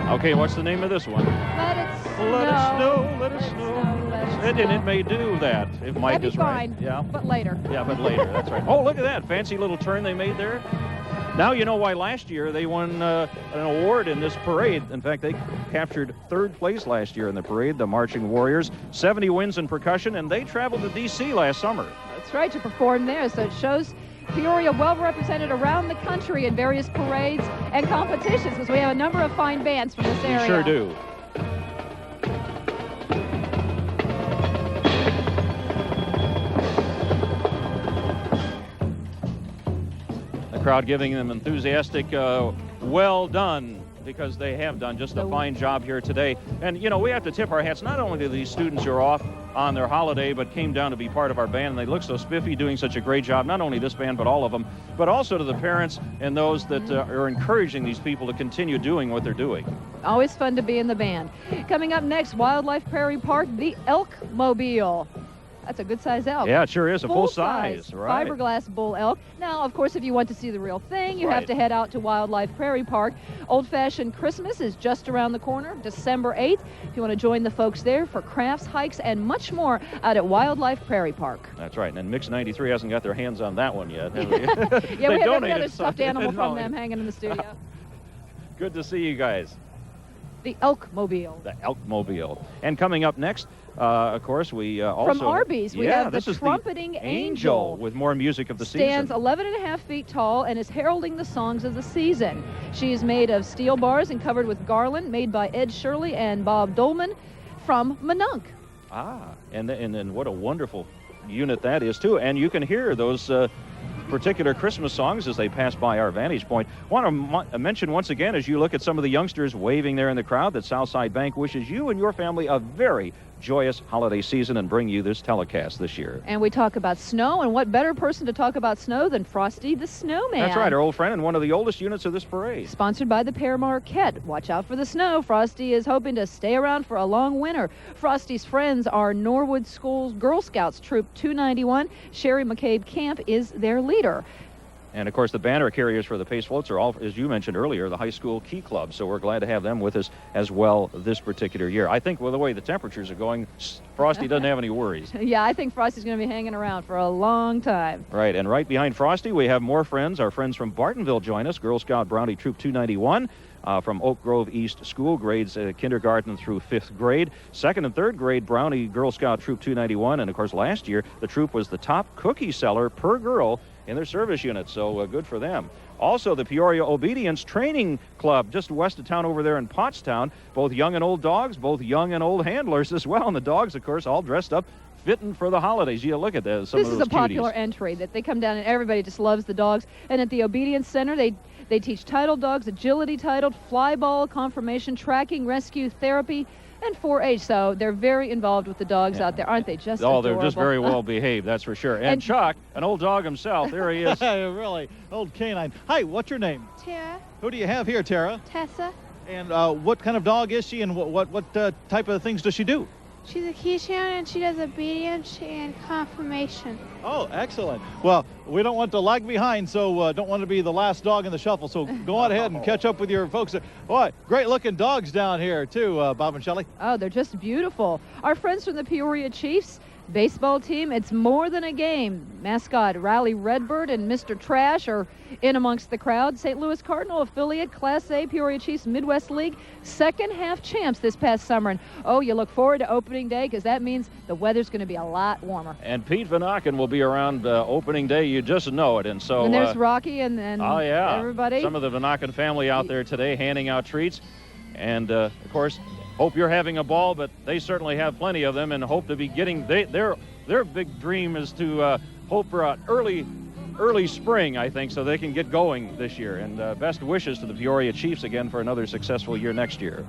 Okay, what's the name of this one? Let it snow. Let it snow. And it may do that, if Mike is right. Fine, yeah. But later. Yeah, but later, that's right. Oh, look at that fancy little turn they made there. Now you know why last year they won an award in this parade. In fact, they captured 3rd place last year in the parade, the Marching Warriors. 70 wins in percussion, and they traveled to D.C. last summer. That's right, to perform there. So it shows Peoria well represented around the country in various parades and competitions, because we have a number of fine bands from this area. We sure do. The crowd giving them enthusiastic, well done, because they have done just a fine job here today. And, you know, we have to tip our hats not only to these students who are off on their holiday, but came down to be part of our band. And they look so spiffy, doing such a great job, not only this band, but all of them, but also to the parents and those that are encouraging these people to continue doing what they're doing. Always fun to be in the band. Coming up next, Wildlife Prairie Park, the Elk Mobile. That's a good-size elk. Yeah, it sure is a full size size. Right. fiberglass bull elk. Now, of course, if you want to see the real thing, you have Right. to head out to Wildlife Prairie Park. Old-fashioned Christmas is just around the corner, December 8th. If you want to join the folks there for crafts, hikes, and much more out at Wildlife Prairie Park. That's right. And Mix 93 hasn't got their hands on that one yet, have they? Yeah, we have every donated other stuffed some. animal from No. them hanging in the studio. Good to see you guys. The Elk Mobile. The Elk Mobile. And coming up next, of course, we also... From Arby's, we have the this is Trumpeting the Angel. with more music of the Stands season. 11.5 feet tall and is heralding the songs of the season. She is made of steel bars and covered with garland, made by Ed Shirley and Bob Dolman from Minunk. And then what a wonderful unit that is, too. And you can hear those particular Christmas songs as they pass by our vantage point. Want to mention once again, as you look at some of the youngsters waving there in the crowd, that Southside Bank wishes you and your family a very joyous holiday season and bring you this telecast this year. And we talk about snow, and what better person to talk about snow than Frosty the Snowman? That's right, our old friend and one of the oldest units of this parade. Sponsored by the Pear Marquette. Watch out for the snow. Frosty is hoping to stay around for a long winter. Frosty's friends are Norwood School's Girl Scouts Troop 291. Sherry McCabe Camp is their leader. And, of course, the banner carriers for the Pace Floats are all, as you mentioned earlier, the high school key club. So we're glad to have them with us as well this particular year. I think with the way the temperatures are going, Frosty doesn't have any worries. Yeah, I think Frosty's going to be hanging around for a long time. Right, and right behind Frosty, we have more friends. Our friends from Bartonville join us, Girl Scout Brownie Troop 291. From Oak Grove East School, grades kindergarten through 5th grade. 2nd and 3rd grade, Brownie Girl Scout Troop 291. And, of course, last year, the troop was the top cookie seller per girl in their service unit, so good for them. Also, the Peoria Obedience Training Club, just west of town over there in Pottstown. Both young and old dogs, both young and old handlers as well. And the dogs, of course, all dressed up, fitting for the holidays. You look at that, some this of those is a popular cuties. entry that they come down and everybody just loves the dogs. And at the Obedience Center, they teach titled dogs, agility titled, fly ball, conformation, tracking, rescue, therapy, and 4-H. So they're very involved with the dogs out there, aren't they? Just Oh, adorable. they're just very well behaved, that's for sure. And Chuck, an old dog himself, there he is. Really, old canine. Hi, what's your name? Tara, Who do you have here, Tara? Tessa. And what kind of dog is she, and what type of things does she do? She's a Keyshown and she does obedience and confirmation. Oh, excellent. Well, we don't want to lag behind, so don't want to be the last dog in the shuffle. So go on ahead and catch up with your folks. Boy, great-looking dogs down here, too, Bob and Shelley. Oh, they're just beautiful. Our friends from the Peoria Chiefs baseball team, it's more than a game. Mascot Riley Redbird and Mr. Trash are in amongst the crowd. St. Louis Cardinal affiliate, Class A, Peoria Chiefs Midwest League, second half champs this past summer. And, oh, you look forward to opening day because that means the weather's going to be a lot warmer. And Pete Van Aken will be around opening day. You just know it. And so And there's Rocky and oh, yeah. everybody. Some of the Van Aken family out there today handing out treats. And, of course, hope you're having a ball, but they certainly have plenty of them and hope to be getting their big dream is to hope for an early spring, I think, so they can get going this year. And best wishes to the Peoria Chiefs again for another successful year next year.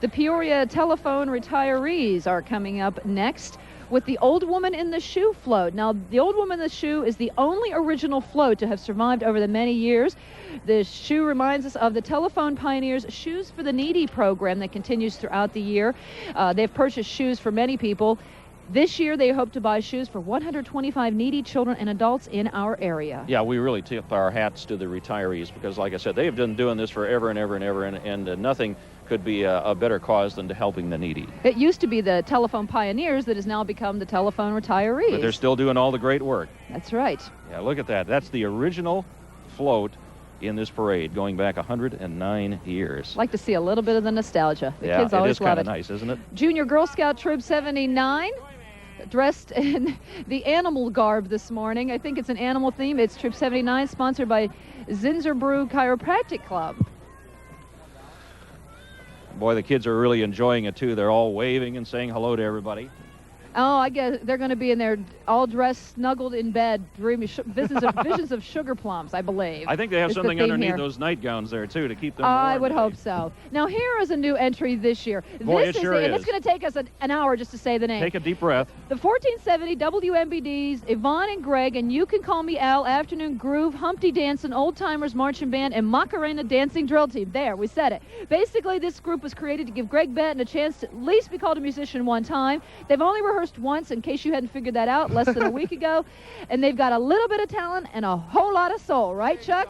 The Peoria Telephone retirees are coming up next with the Old Woman in the Shoe float. Now, the Old Woman in the Shoe is the only original float to have survived over the many years. The shoe reminds us of the Telephone Pioneers Shoes for the Needy program that continues throughout the year. They've purchased shoes for many people. This year, they hope to buy shoes for 125 needy children and adults in our area. Yeah, we really tip our hats to the retirees because, like I said, they've been doing this forever and ever and ever, and nothing could be a better cause than to helping the needy. It used to be the Telephone Pioneers that has now become the Telephone Retirees. But they're still doing all the great work. That's right. Yeah, look at that. That's the original float in this parade going back 109 years. Like to see a little bit of the nostalgia. The Yeah, kids always it is love kind it. of nice, isn't it? Junior Girl Scout Troop 79, dressed in the animal garb this morning. I think it's an animal theme. It's Troop 79, sponsored by Zinzerbrew Chiropractic Club. Boy, the kids are really enjoying it, too. They're all waving and saying hello to everybody. Oh, I guess they're going to be in there all dressed, snuggled in bed, dreaming visions of sugar plums, I believe. I think they have is the something theme underneath here. those nightgowns there, too, to keep them warm. I would hope so. Now, here is a new entry this year. Boy, this it sure and is. it's going to take us an hour just to say the name. Take a deep breath. The 1470 WMBD's Yvonne and Greg, and You Can Call Me Al, Afternoon Groove, Humpty Dancing, Old Timers Marching Band, and Macarena Dancing Drill Team. There, we said it. Basically, this group was created to give Greg Benton a chance to at least be called a musician one time. They've only rehearsed rehearsed once, in case you hadn't figured that out, less than a week ago. And they've got a little bit of talent and a whole lot of soul. Right, Chuck?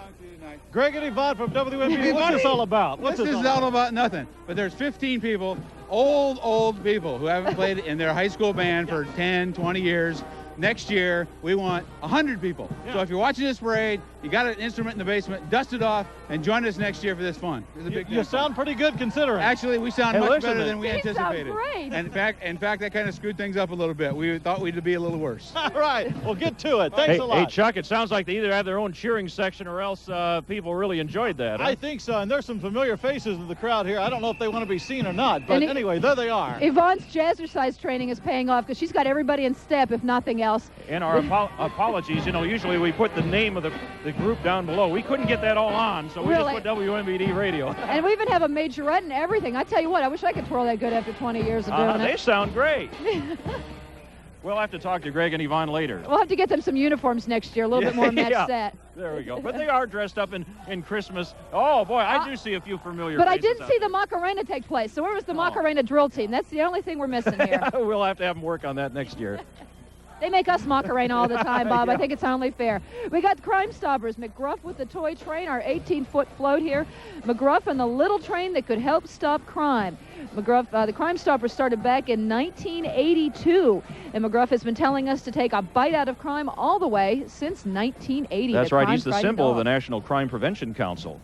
Greg and Yvonne from WMBD, what's this all about? This is all about nothing. But there's 15 people, old people, who haven't played in their high school band for 10, 20 years. Next year, we want 100 people. Yeah. So if you're watching this parade, you got an instrument in the basement, dust it off, and join us next year for this fun. It's a big you sound pretty good considering. Actually, we sound much better than we anticipated. Sound great. And in fact, that kind of screwed things up a little bit. We thought we'd be a little worse. All right, well, get to it. Thanks a lot. Hey, Chuck, it sounds like they either have their own cheering section or else people really enjoyed that. Huh? I think so, and there's some familiar faces in the crowd here. I don't know if they want to be seen or not, but anyway, there they are. Yvonne's jazzercise training is paying off because she's got everybody in step, if nothing else. And our apologies. You know, usually we put the name of the group down below. We couldn't get that all on, so we just put WMBD Radio. And we even have a majorette and everything. I tell you what, I wish I could twirl that good after 20 years of doing it. They sound great. We'll have to talk to Greg and Yvonne later. We'll have to get them some uniforms next year, a little bit more match set. There we go. But they are dressed up in Christmas. Oh, boy, I do see a few familiar faces. But I didn't see the Macarena take place. So where was the Macarena drill team? That's the only thing we're missing here. We'll have to have them work on that next year. They make us Macarena all the time, Bob. Yeah. I think it's only fair. We got Crime Stoppers. McGruff with the toy train, our 18-foot float here. McGruff and the little train that could help stop crime. McGruff, the Crime Stoppers started back in 1982, and McGruff has been telling us to take a bite out of crime all the way since 1980. That's right. He's the symbol of the National Crime Prevention Council.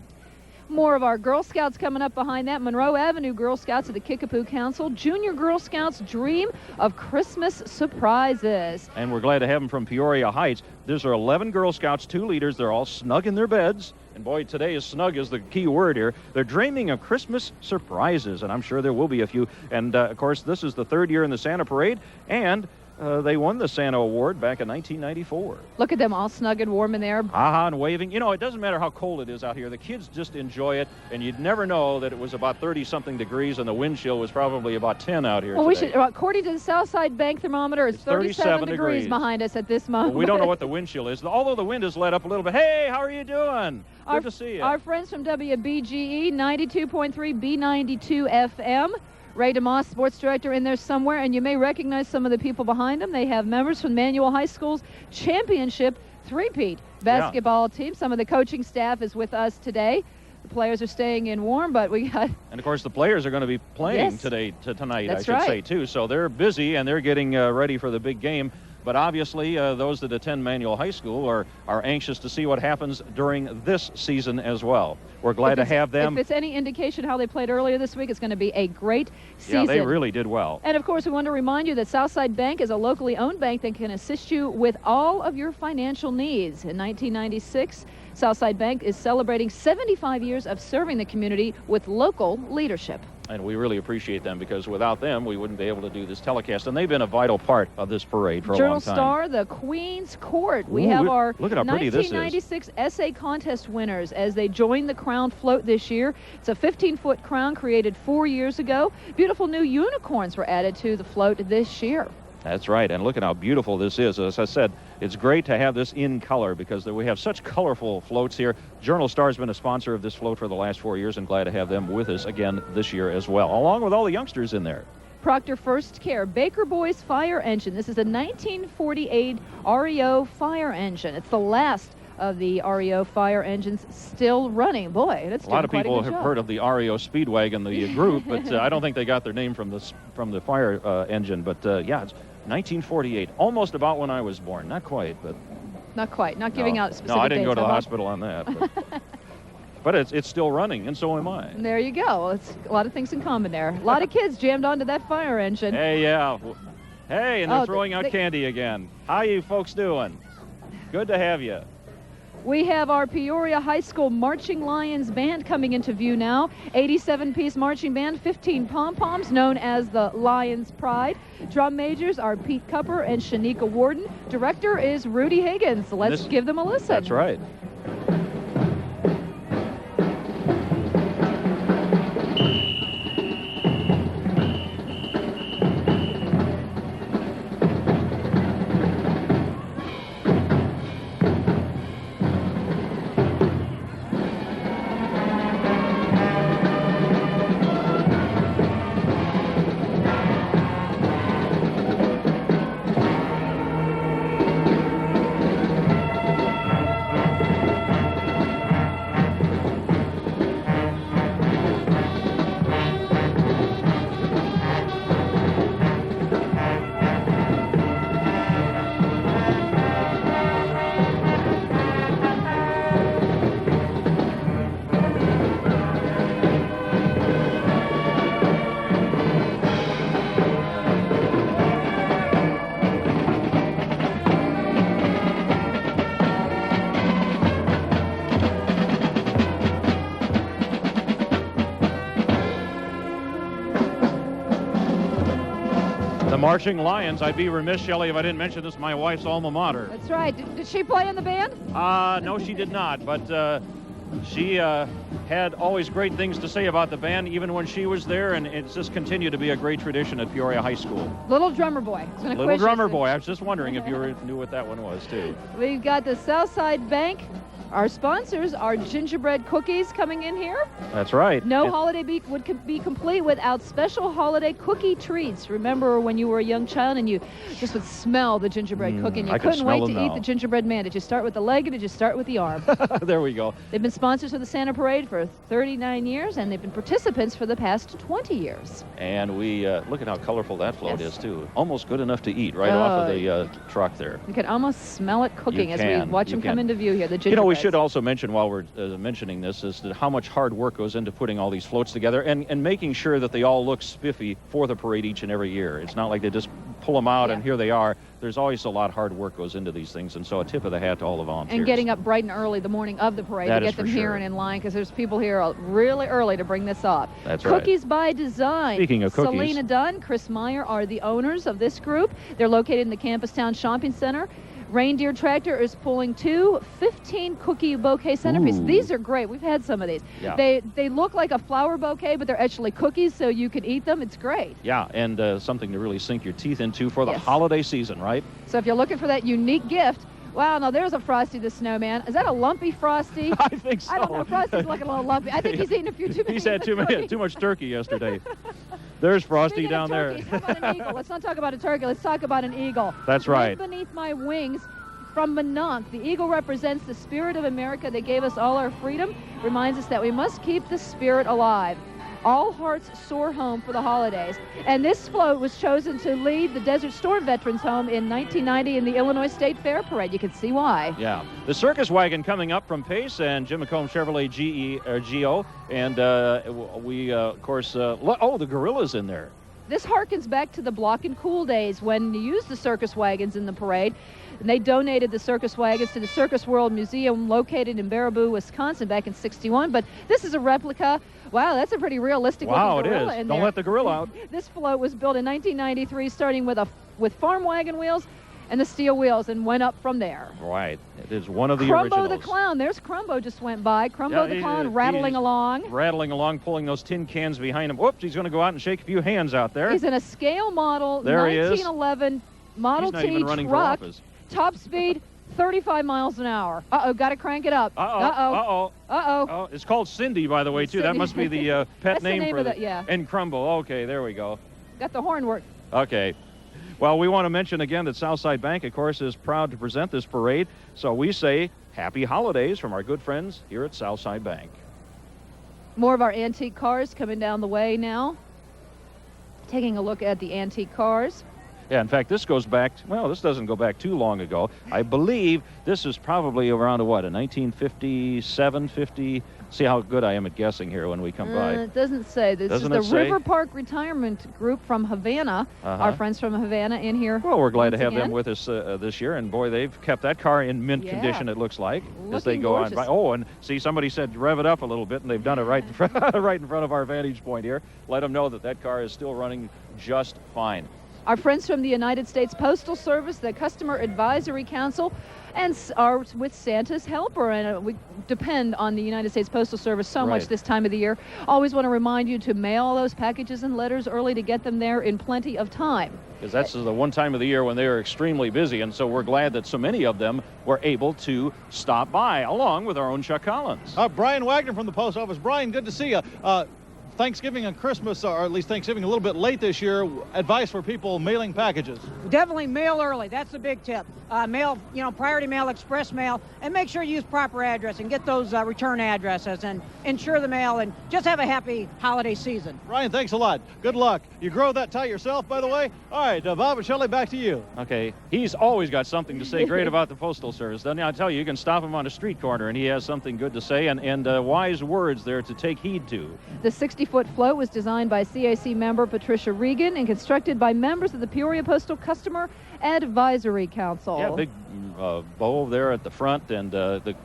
More of our Girl Scouts coming up behind that. Monroe Avenue Girl Scouts of the Kickapoo Council. Junior Girl Scouts dream of Christmas surprises. And we're glad to have them from Peoria Heights. These are 11 Girl Scouts, 2 leaders. They're all snug in their beds. And boy, today is snug is the key word here. They're dreaming of Christmas surprises, and I'm sure there will be a few. And, of course, this is the 3rd year in the Santa Parade, and they won the Santa Award back in 1994. Look at them all snug and warm in there. Aha, and waving. You know, it doesn't matter how cold it is out here. The kids just enjoy it, and you'd never know that it was about 30-something degrees, and the wind chill was probably about 10 out here today. According to the Southside Bank thermometer, it's 37 degrees behind us at this moment. Well, we don't know what the wind chill is, although the wind has let up a little bit. Hey, how are you doing? Good to see you. Our friends from WBGE 92.3 B92 FM. Ray DeMoss, sports director, in there somewhere, and you may recognize some of the people behind them. They have members from Manual High School's championship three-peat basketball team. Some of the coaching staff is with us today. The players are staying in warm, but we got... And, of course, the players are going to be playing tonight, That's I should say, too. So they're busy, and they're getting ready for the big game. But obviously, those that attend Manual High School are anxious to see what happens during this season as well. We're glad to have them. If it's any indication how they played earlier this week, it's going to be a great season. Yeah, they really did well. And, of course, we want to remind you that Southside Bank is a locally owned bank that can assist you with all of your financial needs. In 1996, Southside Bank is celebrating 75 years of serving the community with local leadership. And we really appreciate them, because without them, we wouldn't be able to do this telecast. And they've been a vital part of this parade for a long time. Journal Star, the Queen's Court. We have our look at how pretty this is. 1996 essay contest winners as they join the crown float this year. It's a 15-foot crown created 4 years ago. Beautiful new unicorns were added to the float this year. That's right, and look at how beautiful this is. As I said, it's great to have this in color, because we have such colorful floats here. Journal Star has been a sponsor of this float for the last 4 years, and glad to have them with us again this year as well, along with all the youngsters in there. Proctor First Care, Baker Boys fire engine. This is a 1948 REO fire engine. It's the last of the REO fire engines still running. Boy, that's a lot of people have heard of the REO Speedwagon, the group, but I don't think they got their name from the fire engine. But yeah, it's 1948, almost about when I was born. Not quite, but not quite. Not giving out specific dates. No, I didn't go to the hospital on that. But it's still running, and so am I. There you go. It's a lot of things in common there. A lot of kids jammed onto that fire engine. Hey, yeah. Hey, and they're throwing out candy again. How you folks doing? Good to have you. We have our Peoria High School Marching Lions Band coming into view now. 87-piece marching band, 15 pom-poms, known as the Lions Pride. Drum majors are Pete Cupper and Shanika Warden. Director is Rudy Higgins. Let's give them a listen. That's right. the Marching Lions. I'd be remiss, Shelley, if I didn't mention this. My wife's alma mater. That's right. Did she play in the band? No, she did not, but she had always great things to say about the band, even when she was there, and it's just continued to be a great tradition at Peoria High School. Little Drummer Boy. Little Drummer Boy. I was just wondering if you knew what that one was, too. We've got the Southside Bank. Our sponsors are gingerbread cookies coming in here. That's right. No holiday would be complete without special holiday cookie treats. Remember when you were a young child and you just would smell the gingerbread cookie and you couldn't wait to eat the gingerbread man? Did you start with the leg or did you start with the arm? There we go. They've been sponsors of the Santa Parade for 39 years and they've been participants for the past 20 years. And we look at how colorful that float is, too. Almost good enough to eat right off of the truck there. You can almost smell it cooking as we watch them come into view here, the gingerbread. You know, we should also mention while we're mentioning this is that how much hard work goes into putting all these floats together and making sure that they all look spiffy for the parade each and every year. It's not like they just pull them out and here they are. There's always a lot of hard work goes into these things, and so a tip of the hat to all the volunteers. And getting up bright and early the morning of the parade to get them here and in line, because there's people here really early to bring this up. That's right. Cookies by Design. Speaking of cookies. Selena Dunn, Chris Meyer are the owners of this group. They're located in the Campus Town Shopping Center. Reindeer Tractor is pulling 2 15-cookie bouquet centerpieces. These are great. We've had some of these. Yeah. They look like a flower bouquet, but they're actually cookies, so you can eat them. It's great. Yeah, and something to really sink your teeth into for the holiday season, right? So if you're looking for that unique gift, wow, now there's a Frosty the Snowman. Is that a lumpy Frosty? I think so. I don't know. Frosty's looking a little lumpy. I think he's eating a few too many. He's had too much turkey yesterday. There's Frosty down there. How about an eagle? Let's not talk about a turkey. Let's talk about an eagle. That's right. Right beneath my wings. From Mononk, the eagle represents the spirit of America that gave us all our freedom, reminds us that we must keep the spirit alive. All hearts soar home for the holidays. And this float was chosen to lead the Desert Storm Veterans Home in 1990 in the Illinois State Fair Parade. You can see why. Yeah. The circus wagon coming up from Pace and Jim McComb Chevrolet GO. And we, of course, the gorilla's in there. This harkens back to the Block and Cool days when you used the circus wagons in the parade. And they donated the circus wagons to the Circus World Museum located in Baraboo, Wisconsin back in '61. But this is a replica. Wow, that's a pretty realistic looking gorilla in there. Wow, it is. Don't let the gorilla out. This float was built in 1993, starting with farm wagon wheels and the steel wheels, and went up from there. Right. It is one of the Crumbo originals. the Clown. There's Crumbo just went by. Crumbo the Clown rattling along. Rattling along, pulling those tin cans behind him. Whoops, he's going to go out and shake a few hands out there. He's in a scale model, there 1911 Model T He's not even running truck. for office. Top speed, 35 miles an hour. Uh-oh, got to crank it up. Uh-oh. Uh-oh. It's called Cindy, by the way, too. That must be the pet name for it. Yeah. And Crumbo. Okay, there we go. Got the horn work. Okay. Well, we want to mention again that Southside Bank, of course, is proud to present this parade. So we say happy holidays from our good friends here at Southside Bank. More of our antique cars coming down the way now. Taking a look at the antique cars. Yeah, in fact, this goes back, this doesn't go back too long ago. I believe this is probably around a 1957, 50. See how good I am at guessing here when we come by. It doesn't say. This is the River Park Retirement Group from Havana. Our friends from Havana in here. Well, we're glad to have them with us this year, and boy, they've kept that car in mint condition, it looks like, as they go on by. Oh, and see, somebody said rev it up a little bit, and they've done it right in front, right in front of our vantage point here. Let them know that that car is still running just fine. Our friends from the United States Postal Service, the Customer Advisory Council, and are with Santa's Helper. And we depend on the United States Postal Service so much this time of the year. Always want to remind you to mail those packages and letters early to get them there in plenty of time. Because that's the one time of the year when they are extremely busy, and so we're glad that so many of them were able to stop by, along with our own Chuck Collins. Brian Wagner from the Post Office. Brian, good to see you. Thanksgiving and Christmas, or at least Thanksgiving a little bit late this year, advice for people mailing packages. Definitely mail early. That's the big tip. Mail, priority mail, express mail, and make sure you use proper address and get those return addresses and ensure the mail, and just have a happy holiday season. Ryan, thanks a lot. Good luck. You grow that tie yourself, by the way? All right, Bob and Shelley, back to you. Okay, he's always got something to say great about the Postal Service. Then I tell you, you can stop him on a street corner, and he has something good to say, and wise words there to take heed to. The 65 60-foot float was designed by CAC member Patricia Regan and constructed by members of the Peoria Postal Customer Advisory Council. Yeah, big bow there at the front, and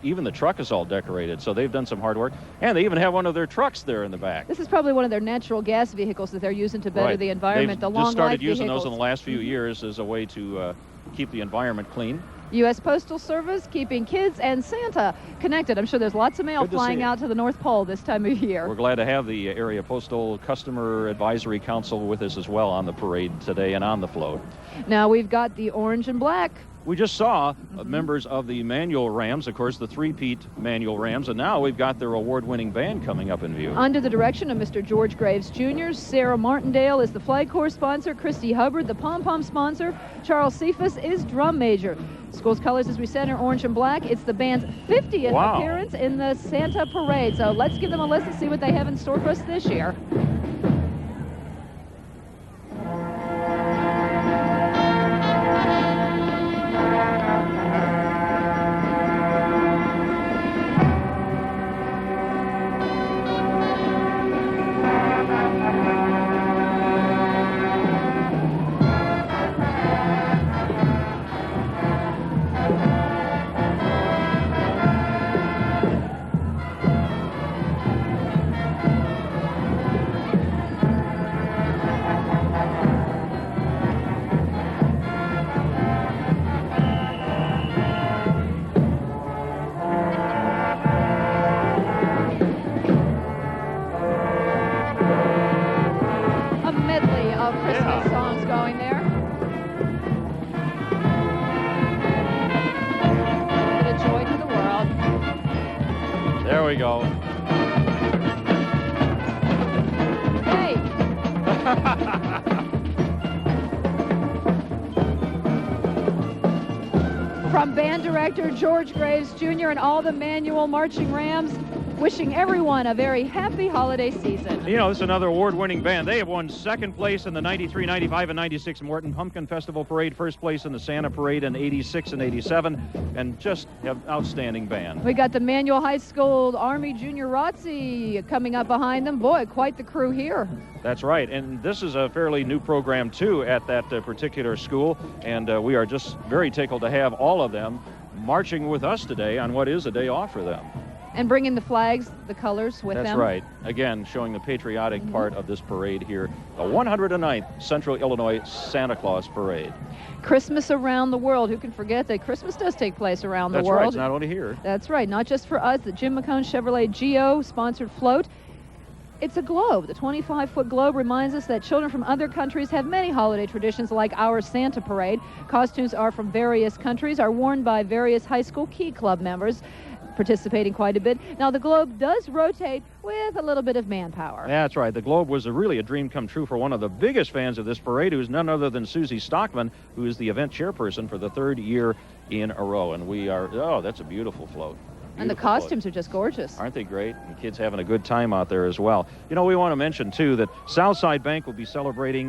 even the truck is all decorated, so they've done some hard work. And they even have one of their trucks there in the back. This is probably one of their natural gas vehicles that they're using to better the environment. They've just started using those in the last few years as a way to keep the environment clean. U.S. Postal Service keeping kids and Santa connected. I'm sure there's lots of mail flying out to the North Pole this time of year. We're glad to have the Area Postal Customer Advisory Council with us as well on the parade today and on the float. Now we've got the orange and black. We just saw members of the manual Rams, of course, the three-peat manual Rams, and now we've got their award-winning band coming up in view. Under the direction of Mr. George Graves Jr., Sarah Martindale is the flag corps sponsor, Christy Hubbard the pom-pom sponsor, Charles Cephas is drum major. School's colors, as we said, are orange and black. It's the band's 50th appearance in the Santa Parade, so let's give them a listen, see what they have in store for us this year. There we go. Hey! From band director George Graves Jr. and all the manual marching Rams, wishing everyone a very happy holiday season. You know, this is another award-winning band. They have won second place in the 93, 95, and 96 Morton Pumpkin Festival Parade, first place in the Santa Parade in 86 and 87, and just have outstanding band. We got the Manual High School Army Junior ROTC coming up behind them. Boy, quite the crew here. That's right, and this is a fairly new program, too, at that particular school, and we are just very tickled to have all of them marching with us today on what is a day off for them. And bringing the flags, the colors with them. That's right. Again, showing the patriotic part of this parade here, the 109th Central Illinois Santa Claus Parade. Christmas around the world. Who can forget that Christmas does take place around the world? That's right. It's not only here. That's right. Not just for us. The Jim McCone Chevrolet Geo sponsored float. It's a globe. The 25-foot globe reminds us that children from other countries have many holiday traditions like our Santa Parade. Costumes are from various countries, are worn by various high school Key Club members, participating quite a bit. Now, the globe does rotate with a little bit of manpower. That's right. The globe was really a dream come true for one of the biggest fans of this parade, who's none other than Susie Stockman, who is the event chairperson for the third year in a row. And we are, oh, that's a beautiful float. And the costumes are just gorgeous. Aren't they great? And kids having a good time out there as well. You know, we want to mention, too, that Southside Bank will be celebrating